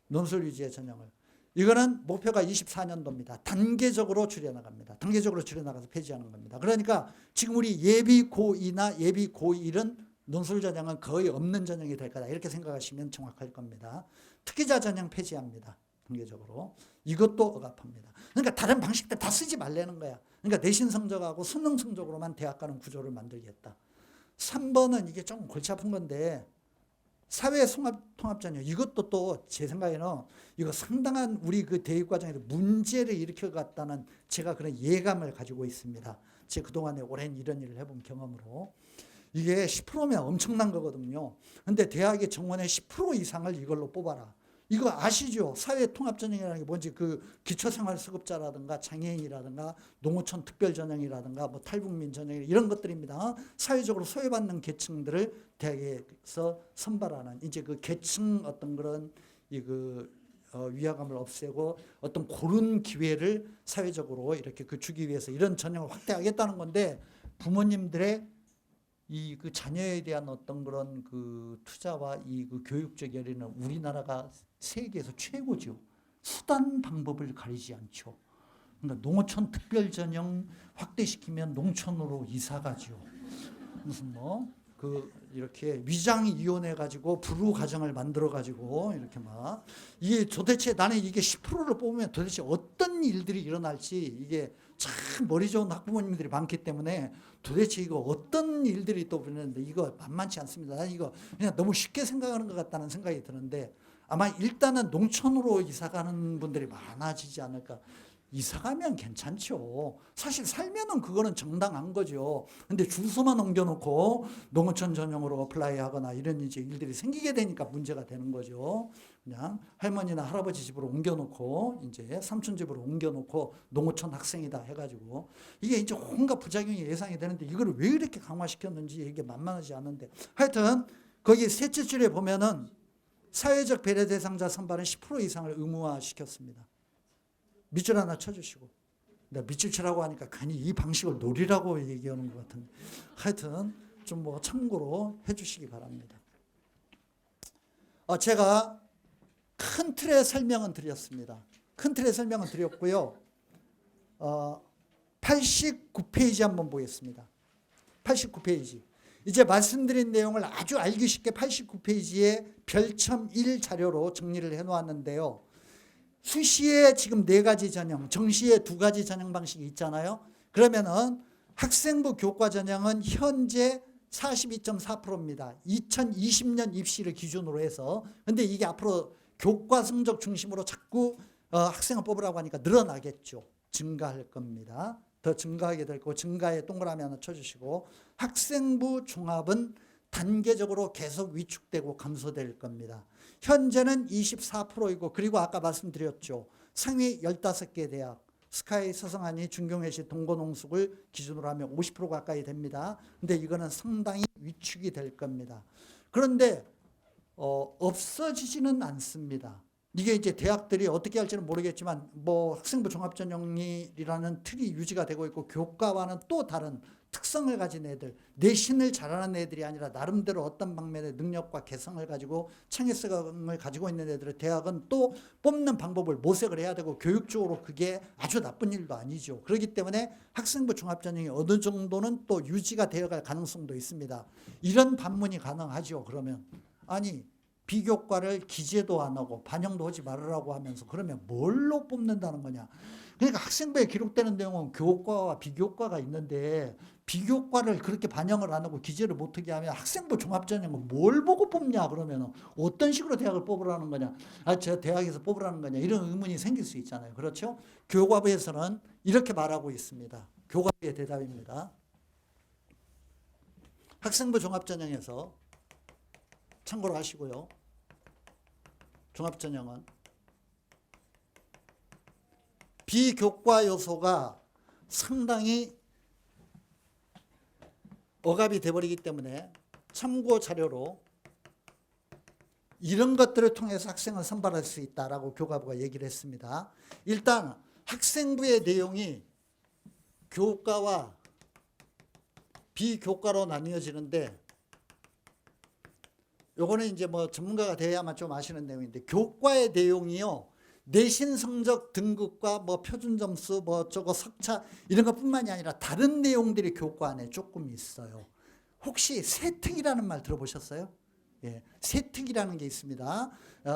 논술 위주의 전형을. 이거는 목표가 24년도입니다. 단계적으로 줄여나갑니다. 단계적으로 줄여나가서 폐지하는 겁니다. 그러니까 지금 우리 예비 고2나 예비 고1은 논술 전형은 거의 없는 전형이 될 거다. 이렇게 생각하시면 정확할 겁니다. 특기자 전형 폐지합니다. 단계적으로. 이것도 억압합니다. 그러니까 다른 방식들 다 쓰지 말라는 거야. 그러니까 내신 성적하고 수능 성적으로만 대학 가는 구조를 만들겠다. 3번은 이게 좀 골치 아픈 건데 사회 통합 전형 이것도 또 제 생각에는 이거 상당한 우리 그 대입 과정에서 문제를 일으켜갔다는 제가 그런 예감을 가지고 있습니다. 제 그동안에 오랜 이런 일을 해본 경험으로 이게 10%면 엄청난 거거든요. 근데 대학의 정원의 10% 이상을 이걸로 뽑아라. 이거 아시죠? 사회통합전형이라는 게 뭔지 그 기초생활수급자라든가 장애인이라든가 농어촌 특별전형이라든가 뭐 탈북민 전형 이런 것들입니다. 사회적으로 소외받는 계층들을 대학에서 선발하는 이제 그 계층 어떤 그런 위화감을 없애고 어떤 고른 기회를 사회적으로 이렇게 주기 위해서 이런 전형을 확대하겠다는 건데 부모님들의 그 자녀에 대한 어떤 그런 그 투자와 그 교육적 열의는 우리나라가 세계에서 최고죠. 수단 방법을 가리지 않죠. 그러니까 농어촌 특별전형 확대시키면 농촌으로 이사가죠. 무슨 이렇게 위장 이혼해 가지고 불우 가정을 만들어 가지고 이렇게 막 이게 도대체 나는 이게 10%를 뽑으면 도대체 어떤 일들이 일어날지 이게 참 머리 좋은 학부모님들이 많기 때문에 도대체 이거 어떤 일들이 또 벌어지는데 이거 만만치 않습니다. 난 이거 그냥 너무 쉽게 생각하는 것 같다는 생각이 드는데 아마 일단은 농촌으로 이사 가는 분들이 많아지지 않을까. 이사 가면 괜찮죠. 사실 살면은 그거는 정당한 거죠. 근데 주소만 옮겨놓고 농어촌 전형으로 어플라이 하거나 이런 이제 일들이 생기게 되니까 문제가 되는 거죠. 그냥 할머니나 할아버지 집으로 옮겨놓고 이제 삼촌 집으로 옮겨놓고 농어촌 학생이다 해가지고 이게 이제 온갖 부작용이 예상이 되는데 이걸 왜 이렇게 강화시켰는지 이게 만만하지 않은데 하여튼 거기 셋째 줄에 보면은 사회적 배려 대상자 선발은 10% 이상을 의무화시켰습니다. 밑줄 하나 쳐주시고 내가 밑줄 치라고 하니까 괜히 이 방식을 노리라고 얘기하는 것 같은데 하여튼 좀 참고로 해주시기 바랍니다. 제가 큰 틀의 설명은 드렸습니다. 큰 틀의 설명은 드렸고요. 89페이지 한번 보겠습니다. 89페이지. 이제 말씀드린 내용을 아주 알기 쉽게 89페이지에 별첨 1 자료로 정리를 해놓았는데요. 수시에 지금 4가지 전형, 정시에 2가지 전형 방식이 있잖아요. 그러면은 학생부 교과 전형은 현재 42.4%입니다. 2020년 입시를 기준으로 해서. 근데 이게 앞으로 교과 성적 중심으로 자꾸 학생을 뽑으라고 하니까 늘어나겠죠. 증가할 겁니다. 더 증가하게 될 거고 증가에 동그라미 하나 쳐주시고 학생부 종합은 단계적으로 계속 위축되고 감소될 겁니다. 현재는 24%이고 그리고 아까 말씀드렸죠. 상위 15개 대학 스카이, 서성한이, 중경외시, 동고농숙을 기준으로 하면 50% 가까이 됩니다. 근데 이거는 상당히 위축이 될 겁니다. 그런데 없어지지는 않습니다. 이게 이제 대학들이 어떻게 할지는 모르겠지만 뭐 학생부 종합전형이라는 틀이 유지가 되고 있고 교과와는 또 다른 특성을 가진 애들, 내신을 잘하는 애들이 아니라 나름대로 어떤 방면의 능력과 개성을 가지고 창의성을 가지고 있는 애들을 대학은 또 뽑는 방법을 모색을 해야 되고 교육적으로 그게 아주 나쁜 일도 아니죠. 그렇기 때문에 학생부 종합전형이 어느 정도는 또 유지가 되어갈 가능성도 있습니다. 이런 반문이 가능하죠. 그러면 아니 비교과를 기재도 안 하고 반영도 하지 말으라고 하면서 그러면 뭘로 뽑는다는 거냐. 그러니까 학생부에 기록되는 내용은 교과와 비교과가 있는데 비교과를 그렇게 반영을 안 하고 기재를 못하게 하면 학생부 종합전형은 뭘 보고 뽑냐. 그러면 어떤 식으로 대학을 뽑으라는 거냐. 저 대학에서 뽑으라는 거냐. 이런 의문이 생길 수 있잖아요. 그렇죠? 교과부에서는 이렇게 말하고 있습니다. 교과부의 대답입니다. 학생부 종합전형에서 참고로 하시고요. 종합전형은 비교과 요소가 상당히 억압이 돼버리기 때문에 참고 자료로 이런 것들을 통해서 학생을 선발할 수 있다라고 교과부가 얘기를 했습니다. 일단 학생부의 내용이 교과와 비교과로 나뉘어지는데 요거는 이제 뭐 전문가가 돼야만 좀 아시는 내용인데 교과의 내용이요. 내신 성적 등급과 뭐 표준 점수 뭐 저거 석차 이런 것뿐만이 아니라 다른 내용들이 교과 안에 조금 있어요. 혹시 세특이라는 말 들어보셨어요? 예, 세특이라는 게 있습니다.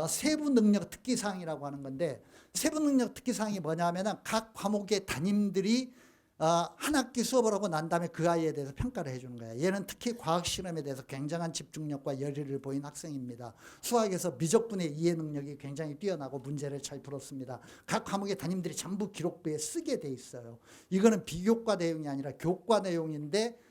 세부 능력 특기 사항이라고 하는 건데 세부 능력 특기 사항이 뭐냐면은 각 과목의 담임들이 한 학기 수업을 하고 난 다음에 그 아이에 대해서 평가를 해주는 거예요. 얘는 특히 과학 실험에 대해서 굉장한 집중력과 열의를 보인 학생입니다. 수학에서 미적분의 이해 능력이 굉장히 뛰어나고 문제를 잘 풀었습니다. 각 과목의 담임들이 전부 기록부에 쓰게 돼 있어요. 이거는 비교과 내용이 아니라 교과 내용인데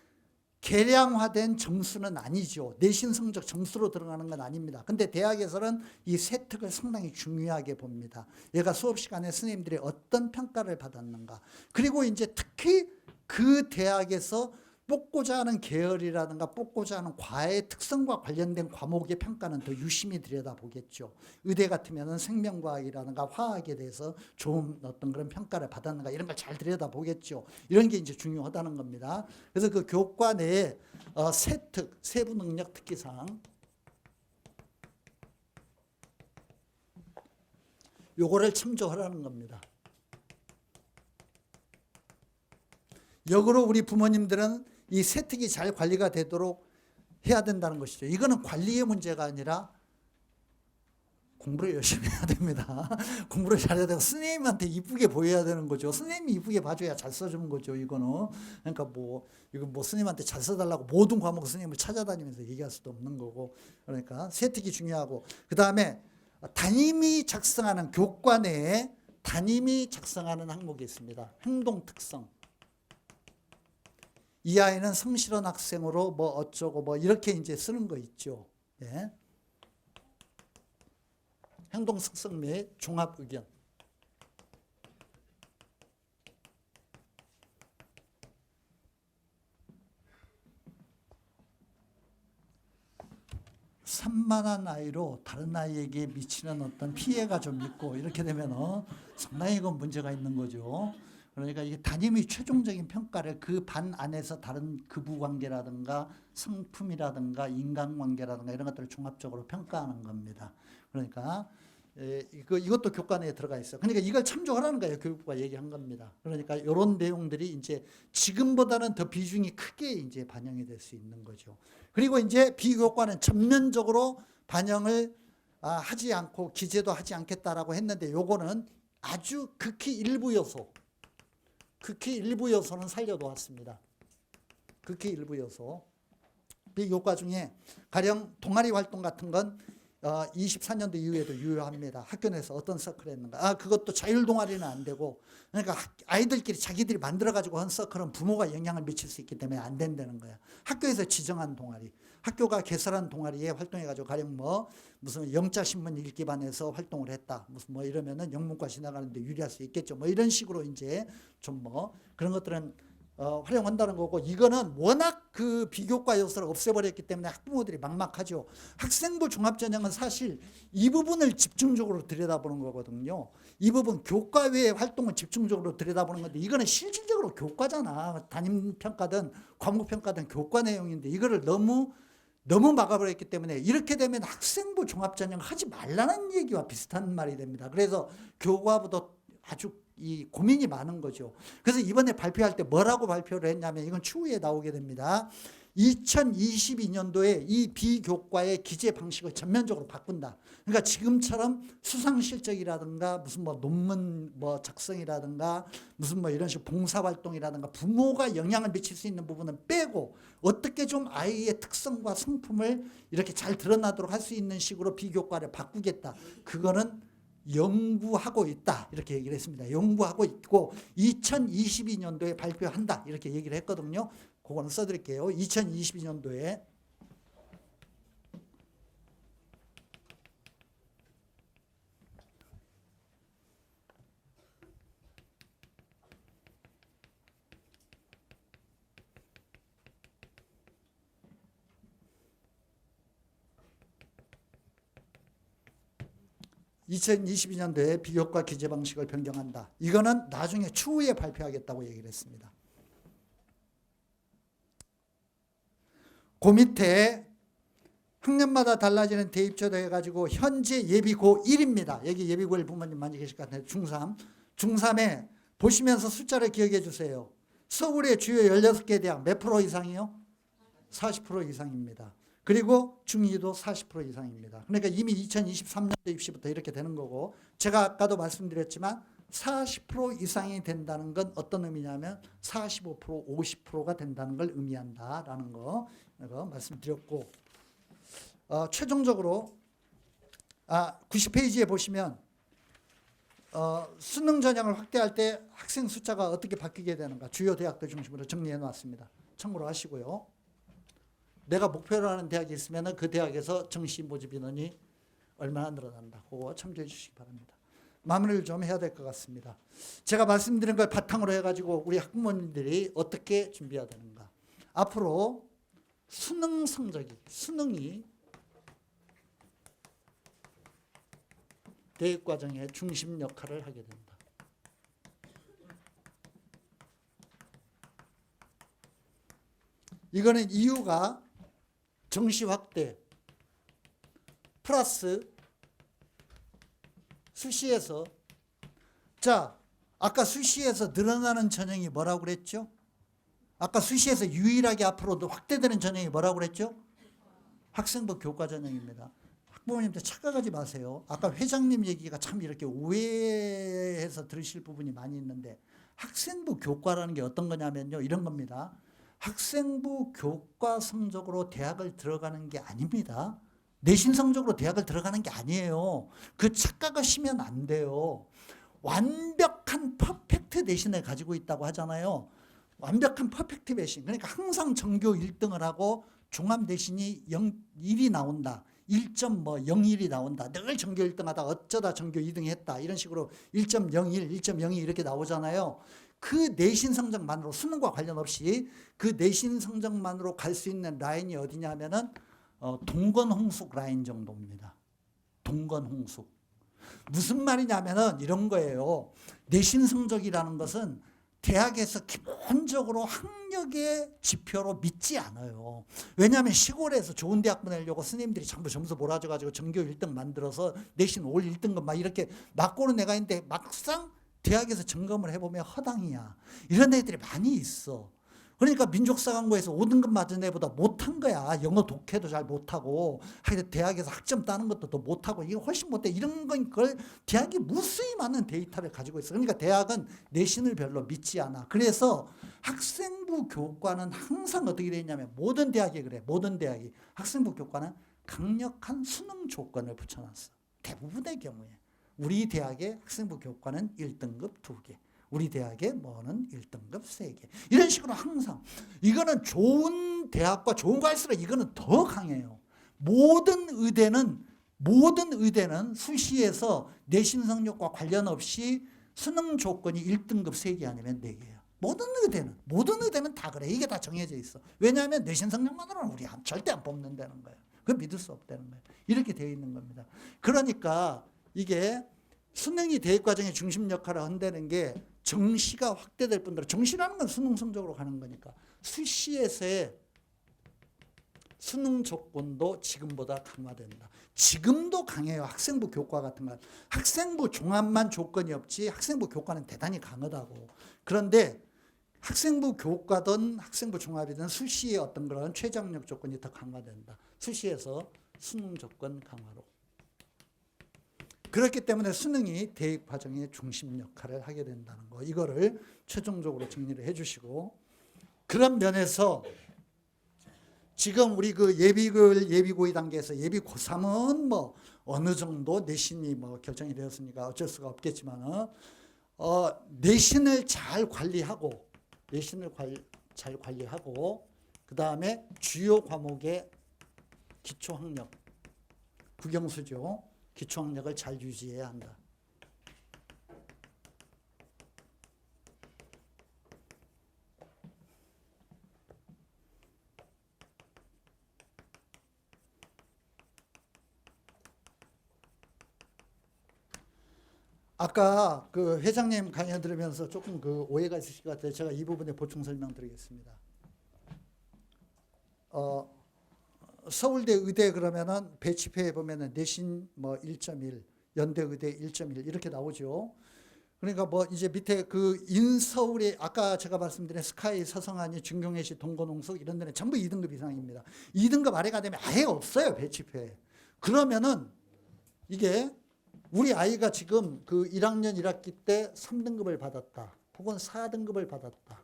계량화된 점수는 아니죠. 내신 성적 점수로 들어가는 건 아닙니다. 근데 대학에서는 이 세특을 상당히 중요하게 봅니다. 얘가 수업 시간에 선생님들이 어떤 평가를 받았는가. 그리고 이제 특히 그 대학에서 뽑고자 하는 계열이라든가 뽑고자 하는 과의 특성과 관련된 과목의 평가는 더 유심히 들여다보겠죠. 의대 같으면 생명과학이라든가 화학에 대해서 좋은 어떤 그런 평가를 받았는가 이런 걸 잘 들여다보겠죠. 이런 게 이제 중요하다는 겁니다. 그래서 그 교과 내에 세특, 세부 능력 특기사항 요거를 참조하라는 겁니다. 역으로 우리 부모님들은 이 세특이 잘 관리가 되도록 해야 된다는 것이죠. 이거는 관리의 문제가 아니라 공부를 열심히 해야 됩니다. 공부를 잘해야 되고 선생님한테 이쁘게 보여야 되는 거죠. 선생님이 이쁘게 봐줘야 잘 써주는 거죠. 이거는 그러니까 이거 선생님한테 잘 써달라고 모든 과목 선생님을 찾아다니면서 얘기할 수도 없는 거고 그러니까 세특이 중요하고 그 다음에 담임이 작성하는 교과 내에 담임이 작성하는 항목이 있습니다. 행동 특성. 이 아이는 성실한 학생으로 뭐 어쩌고 뭐 이렇게 이제 쓰는 거 있죠. 예. 행동 특성 및 종합 의견. 산만한 아이로 다른 아이에게 미치는 어떤 피해가 좀 있고 이렇게 되면 상당히 이건 문제가 있는 거죠. 그러니까 이게 담임이 최종적인 평가를 그 반 안에서 다른 급부 관계라든가 성품이라든가 인간관계라든가 이런 것들을 종합적으로 평가하는 겁니다. 그러니까 이것도 교과 내에 들어가 있어요. 그러니까 이걸 참조하라는 거예요. 교육부가 얘기한 겁니다. 그러니까 이런 내용들이 이제 지금보다는 더 비중이 크게 이제 반영이 될 수 있는 거죠. 그리고 이제 비교과는 전면적으로 반영을 하지 않고 기재도 하지 않겠다라고 했는데 요거는 아주 극히 일부 요소. 극히 일부 요소는 살려놓았습니다. 극히 일부 요소. 비교과 중에 가령 동아리 활동 같은 건 24년도 이후에도 유효합니다. 학교 내에서 어떤 서클을 했는가. 그것도 자율 동아리는 안 되고, 그러니까 아이들끼리 자기들이 만들어가지고 한 서클은 부모가 영향을 미칠 수 있기 때문에 안 된다는 거야. 학교에서 지정한 동아리, 학교가 개설한 동아리에 활동해가지고 가령 무슨 영자신문 읽기반에서 활동을 했다. 무슨 이러면은 영문과 지나가는데 유리할 수 있겠죠. 이런 식으로 이제 좀 그런 것들은 활용한다는 거고, 이거는 워낙 그 비교과 요소를 없애버렸기 때문에 학부모들이 막막하죠. 학생부 종합전형은 사실 이 부분을 집중적으로 들여다보는 거거든요. 이 부분 교과 외의 활동을 집중적으로 들여다보는 건데, 이거는 실질적으로 교과잖아. 담임평가든 과목평가든 교과 내용인데 이거를 너무 막아버렸기 때문에 이렇게 되면 학생부 종합전형 하지 말라는 얘기와 비슷한 말이 됩니다. 그래서 교과부도 아주 이 고민이 많은 거죠. 그래서 이번에 발표할 때 뭐라고 발표를 했냐면, 이건 추후에 나오게 됩니다. 2022년도에 이 비교과의 기재 방식을 전면적으로 바꾼다. 그러니까 지금처럼 수상 실적이라든가 무슨 논문 작성이라든가 무슨 이런 식으로 봉사활동이라든가 부모가 영향을 미칠 수 있는 부분은 빼고, 어떻게 좀 아이의 특성과 성품을 이렇게 잘 드러나도록 할 수 있는 식으로 비교과를 바꾸겠다. 그거는 연구하고 있다, 이렇게 얘기를 했습니다. 연구하고 있고 2022년도에 발표한다, 이렇게 얘기를 했거든요. 그거는 써드릴게요. 2022년도에 비교과 기재 방식을 변경한다. 이거는 나중에 추후에 발표하겠다고 얘기를 했습니다. 그 밑에 학년마다 달라지는 대입제도 해가지고 현재 예비 고1입니다. 여기 예비 고1 부모님 많이 계실 것 같은데 중3에 보시면서 숫자를 기억해 주세요. 서울의 주요 16개 대학 몇 프로 이상이요? 40% 이상입니다. 그리고 중2도 40% 이상입니다. 그러니까 이미 2023년도 입시부터 이렇게 되는 거고, 제가 아까도 말씀드렸지만 40% 이상이 된다는 건 어떤 의미냐면 45%, 50%가 된다는 걸 의미한다라는 거 말씀드렸고, 최종적으로 90페이지에 보시면 수능 전형을 확대할 때 학생 숫자가 어떻게 바뀌게 되는가 주요 대학들 중심으로 정리해 놨습니다. 참고로 하시고요. 내가 목표로 하는 대학이 있으면 그 대학에서 정시 모집 인원이 얼마나 늘어난다. 그거 참조해 주시기 바랍니다. 마무리를 좀 해야 될 것 같습니다. 제가 말씀드린 걸 바탕으로 해가지고 우리 학부모님들이 어떻게 준비해야 되는가. 앞으로 수능이 대입과정의 중심 역할을 하게 된다. 이거는 이유가 정시 확대 플러스 수시에서, 아까 수시에서 늘어나는 전형이 뭐라고 그랬죠? 아까 수시에서 유일하게 앞으로도 확대되는 전형이 뭐라고 그랬죠? 학생부 교과 전형입니다. 학부모님들 착각하지 마세요. 아까 회장님 얘기가 참 이렇게 오해해서 들으실 부분이 많이 있는데, 학생부 교과라는 게 어떤 거냐면요, 이런 겁니다. 학생부 교과 성적으로 대학을 들어가는 게 아닙니다. 내신 성적으로 대학을 들어가는 게 아니에요. 그 착각하시면 안 돼요. 완벽한 퍼펙트 내신을 가지고 있다고 하잖아요. 완벽한 퍼펙트 내신. 그러니까 항상 전교 1등을 하고 종합 내신이 1이 나온다. 1.01이 나온다. 늘 전교 1등 하다 어쩌다 전교 2등 했다. 이런 식으로 1.01, 1.02 이렇게 나오잖아요. 그 내신 성적만으로, 수능과 관련 없이 그 내신 성적만으로 갈 수 있는 라인이 어디냐 하면은 동건홍숙 라인 정도입니다. 동건홍숙. 무슨 말이냐면은 이런 거예요. 내신 성적이라는 것은 대학에서 기본적으로 학력의 지표로 믿지 않아요. 왜냐하면 시골에서 좋은 대학 보내려고 스님들이 전부 점수 몰아줘가지고 전교 1등 만들어서 내신 올 1등급 막 이렇게 막고는 애가 있는데, 막상 대학에서 점검을 해보면 허당이야. 이런 애들이 많이 있어. 그러니까 민족사관고에서 5등급 맞은 애보다 못한 거야. 영어 독해도 잘 못하고, 하여튼 대학에서 학점 따는 것도 더 못하고, 이거 훨씬 못해. 이런 걸 대학이 무수히 많은 데이터를 가지고 있어. 그러니까 대학은 내신을 별로 믿지 않아. 그래서 학생부 교과는 항상 어떻게 되어 있냐면, 모든 대학이 그래. 모든 대학이. 학생부 교과는 강력한 수능 조건을 붙여놨어. 대부분의 경우에. 우리 대학의 학생부 교과는 1등급 2개. 우리 대학의 뭐는 1등급 3개. 이런 식으로 항상. 이거는 좋은 대학과 좋은 거 할수록 이거는 더 강해요. 모든 의대는 수시에서 내신 성적과 관련 없이 수능 조건이 1등급 3개 아니면 4개예요. 모든 의대는 다 그래. 이게 다 정해져 있어. 왜냐하면 내신 성적만으로는 우리 절대 안 뽑는다는 거예요. 그건 믿을 수 없다는 거예요. 이렇게 되어 있는 겁니다. 그러니까 이게 수능이 대입과정의 중심 역할을 한다는 게 정시가 확대될 뿐더러 정시라는 건 수능 성적으로 가는 거니까 수시에서의 수능 조건도 지금보다 강화된다. 지금도 강해요. 학생부 교과 같은 건. 학생부 종합만 조건이 없지 학생부 교과는 대단히 강하다고. 그런데 학생부 교과든 학생부 종합이든 수시의 어떤 그런 최저학력 조건이 더 강화된다. 수시에서 수능 조건 강화로. 그렇기 때문에 수능이 대입 과정의 중심 역할을 하게 된다는 거. 이거를 최종적으로 정리를 해 주시고 그런 면에서 지금 우리 그 예비고의 단계에서 예비 고3은 뭐 어느 정도 내신이 뭐 결정이 되었으니까 어쩔 수가 없겠지만 내신을 잘 관리하고 그 다음에 주요 과목의 기초학력 국영수죠. 기초학력을 잘 유지해야 한다. 아까 그 회장님 강연 들으면서 조금 그 오해가 있으실 것 같아요. 제가 이 부분에 보충 설명드리겠습니다. 서울대 의대 그러면은 배치표에 보면은 내신 뭐 1.1, 연대 의대 1.1 이렇게 나오죠. 그러니까 뭐 이제 밑에 그 인서울에 아까 제가 말씀드린 스카이, 서성한이, 중경외시, 동고농숙 이런 데는 전부 2등급 이상입니다. 2등급 아래가 되면 아예 없어요, 배치표에. 그러면은 이게 우리 아이가 지금 그 1학년 1학기 때 3등급을 받았다. 혹은 4등급을 받았다.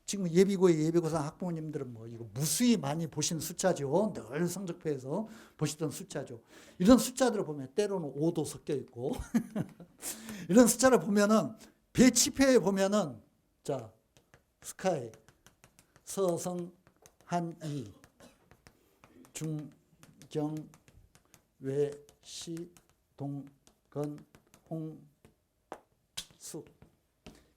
지금 예비고사 학부모님들은 뭐 이거 무수히 많이 보신 숫자죠. 늘 성적표에서 보시던 숫자죠. 이런 숫자들을 보면 때로는 5도 섞여 있고 이런 숫자를 보면은 배치표에 보면은 자 스카이, 서성, 한이, 중경, 외시, 동건, 홍숙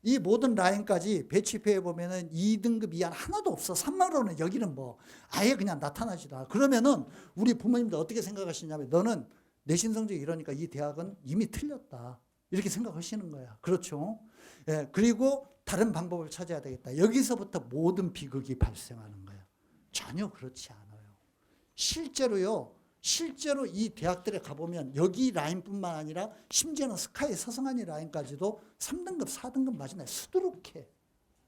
이 모든 라인까지 배치표에 보면은 2등급 이하 하나도 없어. 3만원은 여기는 뭐 아예 그냥 나타나지도 않아. 그러면은 우리 부모님들 어떻게 생각하시냐면 너는 내신 성적이 이러니까 이 대학은 이미 틀렸다. 이렇게 생각하시는 거야. 그렇죠? 예, 그리고 다른 방법을 찾아야 되겠다. 여기서부터 모든 비극이 발생하는 거예요. 전혀 그렇지 않아요. 실제로 이 대학들에 가보면 여기 라인뿐만 아니라 심지어는 스카이, 서성한이 라인까지도 3등급, 4등급 맞으면 수두룩해.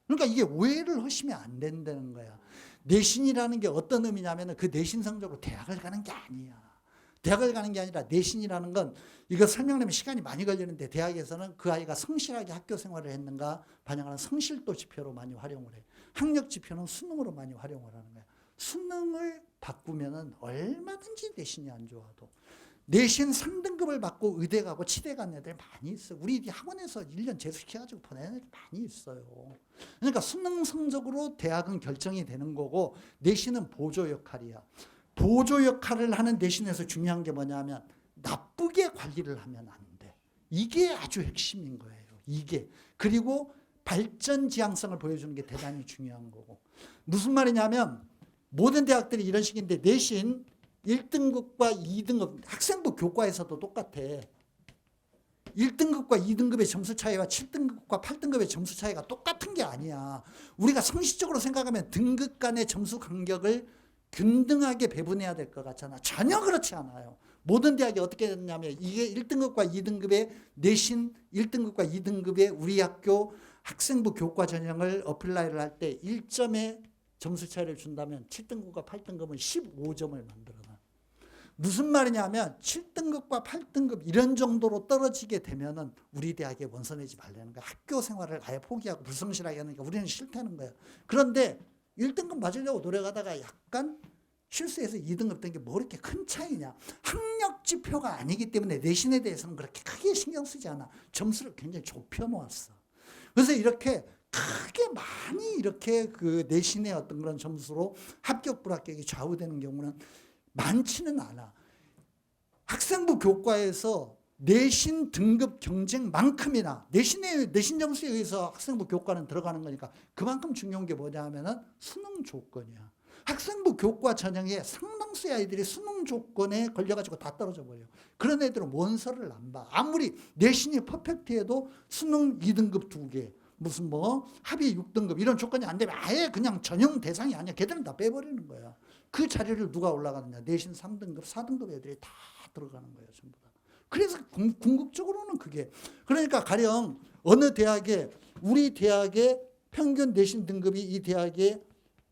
그러니까 이게 오해를 하시면 안 된다는 거야. 내신이라는 게 어떤 의미냐면 그 내신 성적으로 대학을 가는 게 아니야. 대학을 가는 게 아니라 내신이라는 건 이거 설명하면 시간이 많이 걸리는데 대학에서는 그 아이가 성실하게 학교 생활을 했는가 반영하는 성실도 지표로 많이 활용을 해. 학력 지표는 수능으로 많이 활용을 하는 거야. 수능을 바꾸면은 얼마든지 내신이 안 좋아도 내신 3등급을 받고 의대 가고 치대 간 애들 많이 있어요. 우리 학원에서 1년 재수시켜가지고 보내는 애들 많이 있어요. 그러니까 수능 성적으로 대학은 결정이 되는 거고 내신은 보조 역할이야. 보조 역할을 하는 내신에서 중요한 게 뭐냐면 나쁘게 관리를 하면 안 돼. 이게 아주 핵심인 거예요. 이게. 그리고 발전 지향성을 보여주는 게 대단히 중요한 거고. 무슨 말이냐면 모든 대학들이 이런 식인데 내신 1등급과 2등급 학생부 교과에서도 똑같아. 1등급과 2등급의 점수 차이와 7등급과 8등급의 점수 차이가 똑같은 게 아니야. 우리가 상식적으로 생각하면 등급 간의 점수 간격을 균등하게 배분해야 될 것 같잖아. 전혀 그렇지 않아요. 모든 대학이 어떻게 됐냐면 이게 1등급과 2등급의 내신 1등급과 2등급의 우리 학교 학생부 교과 전형을 어플라이를 할 때 1점의 점수 차이를 준다면 7등급과 8등급은 15점을 만들어놔. 무슨 말이냐면 7등급과 8등급 이런 정도로 떨어지게 되면은 우리 대학에 원서 내지 말라는 거야. 학교 생활을 아예 포기하고 불성실하게 하니까 우리는 싫다는 거야. 그런데 1등급 맞으려고 노력하다가 약간 실수해서 2등급 된 게 뭐 이렇게 큰 차이냐. 학력 지표가 아니기 때문에 내신에 대해서는 그렇게 크게 신경 쓰지 않아. 점수를 굉장히 좁혀 놓았어. 그래서 이렇게 크게 많이 이렇게 그 내신의 어떤 그런 점수로 합격 불합격이 좌우되는 경우는 많지는 않아. 학생부 교과에서 내신 등급 경쟁만큼이나 내신 점수에 의해서 학생부 교과는 들어가는 거니까 그만큼 중요한 게 뭐냐 하면은 수능 조건이야. 학생부 교과 전형에 상당수의 아이들이 수능 조건에 걸려가지고 다 떨어져 버려. 그런 애들은 원서를 안 봐. 아무리 내신이 퍼펙트해도 수능 2등급 2개, 무슨 뭐 합의 6등급 이런 조건이 안 되면 아예 그냥 전형 대상이 아니야. 걔들은 다 빼버리는 거야. 그 자리를 누가 올라가느냐. 내신 3등급, 4등급 애들이 다 들어가는 거예요. 전부 다. 그래서 궁극적으로는 그게. 그러니까 가령 어느 대학에 우리 대학의 평균 내신 등급이 이 대학의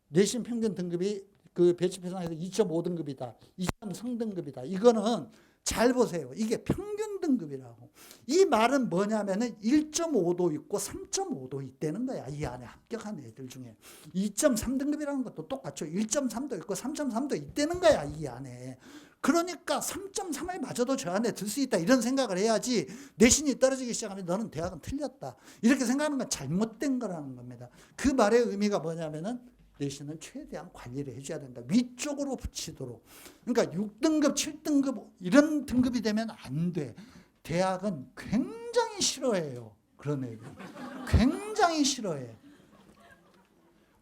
내신 평균 등급이 그 배치표상에서 2.5등급이다. 2.3등급이다. 이거는 잘 보세요. 이게 평균 등급이라고. 이 말은 뭐냐면은 1.5도 있고 3.5도 있다는 거야. 이 안에 합격한 애들 중에. 2.3등급이라는 것도 똑같죠. 1.3도 있고 3.3도 있다는 거야. 이 안에. 그러니까 3.3을 맞아도 저 안에 들 수 있다. 이런 생각을 해야지 내신이 떨어지기 시작하면 너는 대학은 틀렸다. 이렇게 생각하는 건 잘못된 거라는 겁니다. 그 말의 의미가 뭐냐면은 내신은 최대한 관리를 해줘야 된다. 위쪽으로 붙이도록. 그러니까 6등급, 7등급 이런 등급이 되면 안 돼. 대학은 굉장히 싫어해요. 그런 애들. 굉장히 싫어해.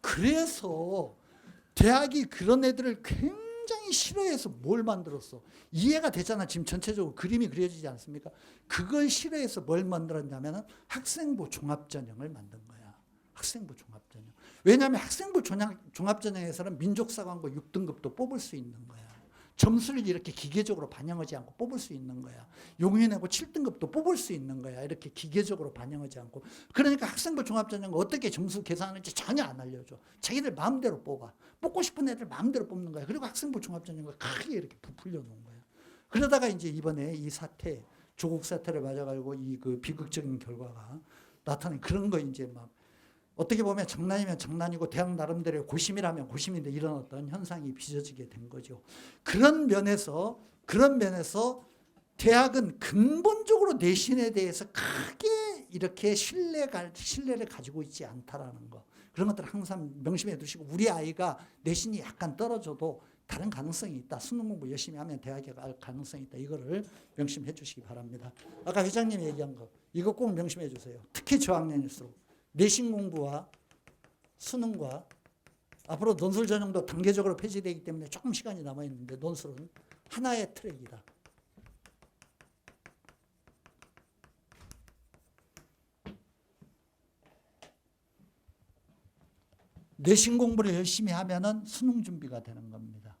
그래서 대학이 그런 애들을 굉장히 싫어해서 뭘 만들었어? 이해가 되잖아. 지금 전체적으로 그림이 그려지지 않습니까? 그걸 싫어해서 뭘 만들었냐면 학생부 종합전형을 만든 거야. 학생부 종합전형. 왜냐하면 학생부 종합전형에서는 민족사관고 6등급도 뽑을 수 있는 거야. 점수를 이렇게 기계적으로 반영하지 않고 뽑을 수 있는 거야. 용인하고 7등급도 뽑을 수 있는 거야. 이렇게 기계적으로 반영하지 않고. 그러니까 학생부 종합전형은 어떻게 점수 계산하는지 전혀 안 알려줘. 자기들 마음대로 뽑아. 뽑고 싶은 애들 마음대로 뽑는 거야. 그리고 학생부 종합전형을 크게 이렇게 부풀려 놓은 거야. 그러다가 이제 이번에 이 사태, 조국 사태를 맞아가지고 이 그 비극적인 결과가 나타난 그런 거 이제 막 어떻게 보면 장난이면 장난이고 대학 나름대로의 고심이라면 고심인데 이런 어떤 현상이 빚어지게 된 거죠. 그런 면에서 대학은 근본적으로 내신에 대해서 크게 이렇게 신뢰를 가지고 있지 않다라는 거. 그런 것들 항상 명심해 두시고 우리 아이가 내신이 약간 떨어져도 다른 가능성이 있다. 수능 공부 열심히 하면 대학에 갈 가능성이 있다. 이거를 명심해 주시기 바랍니다. 아까 회장님이 얘기한 거 이거 꼭 명심해 주세요. 특히 저학년일수록. 내신 공부와 수능과 앞으로 논술 전형도 단계적으로 폐지되기 때문에 조금 시간이 남아있는데 논술은 하나의 트랙이다. 내신 공부를 열심히 하면은 수능 준비가 되는 겁니다.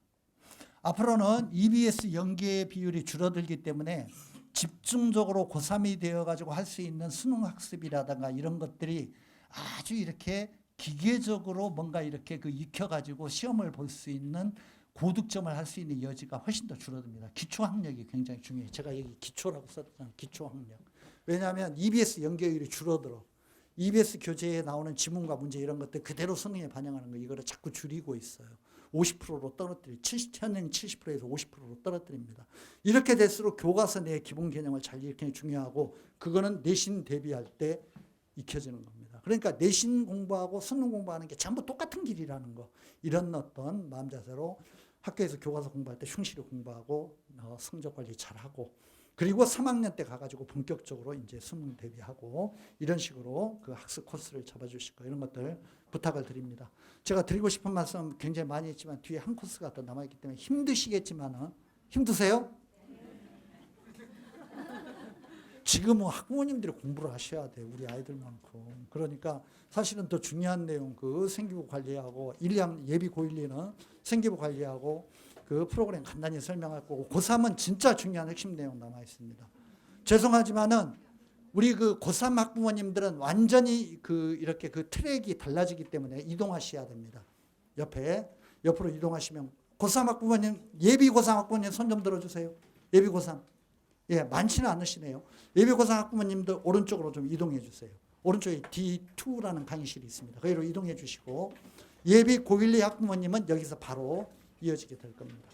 앞으로는 EBS 연계 비율이 줄어들기 때문에 집중적으로 고3이 되어가지고 할 수 있는 수능 학습이라든가 이런 것들이 아주 이렇게 기계적으로 뭔가 이렇게 그 익혀가지고 시험을 볼 수 있는 고득점을 할 수 있는 여지가 훨씬 더 줄어듭니다. 기초학력이 굉장히 중요해요. 제가 여기 기초라고 썼잖아요. 기초학력. 왜냐하면 EBS 연계율이 줄어들어. EBS 교재에 나오는 지문과 문제 이런 것들 그대로 수능에 반영하는 거 이거를 자꾸 줄이고 있어요. 50%로 현행 70%에서 50%로 떨어뜨립니다. 이렇게 될수록 교과서 내 기본 개념을 잘 익히는 게 중요하고 그거는 내신 대비할 때 익혀지는 겁니다. 그러니까 내신 공부하고 수능 공부하는 게 전부 똑같은 길이라는 거. 이런 어떤 마음 자세로 학교에서 교과서 공부할 때 충실히 공부하고 성적 관리 잘하고 그리고 3학년 때 가가지고 본격적으로 이제 수능 대비하고 이런 식으로 그 학습 코스를 잡아주실 거 이런 것들 부탁을 드립니다. 제가 드리고 싶은 말씀 굉장히 많이 했지만 뒤에 한 코스가 더 남아있기 때문에 힘드시겠지만은 힘드세요? 지금은 학부모님들이 공부를 하셔야 돼요. 우리 아이들만큼. 그러니까 사실은 더 중요한 내용 그 생기부 관리하고 1년 예비 고1, 2는 생기부 관리하고 그 프로그램 간단히 설명할 거고 고3은 진짜 중요한 핵심 내용 남아 있습니다. 죄송하지만은 우리 그 고3 학부모님들은 완전히 그 이렇게 그 트랙이 달라지기 때문에 이동하셔야 됩니다. 옆으로 이동하시면 고3 학부모님 예비 고3 학부모님 손 좀 들어주세요. 예비 고3 예 많지는 않으시네요. 예비 고3 학부모님들 오른쪽으로 좀 이동해 주세요. 오른쪽에 D2라는 강의실이 있습니다. 거기로 이동해 주시고 예비 고1, 2 학부모님은 여기서 바로 이어지게 될 겁니다.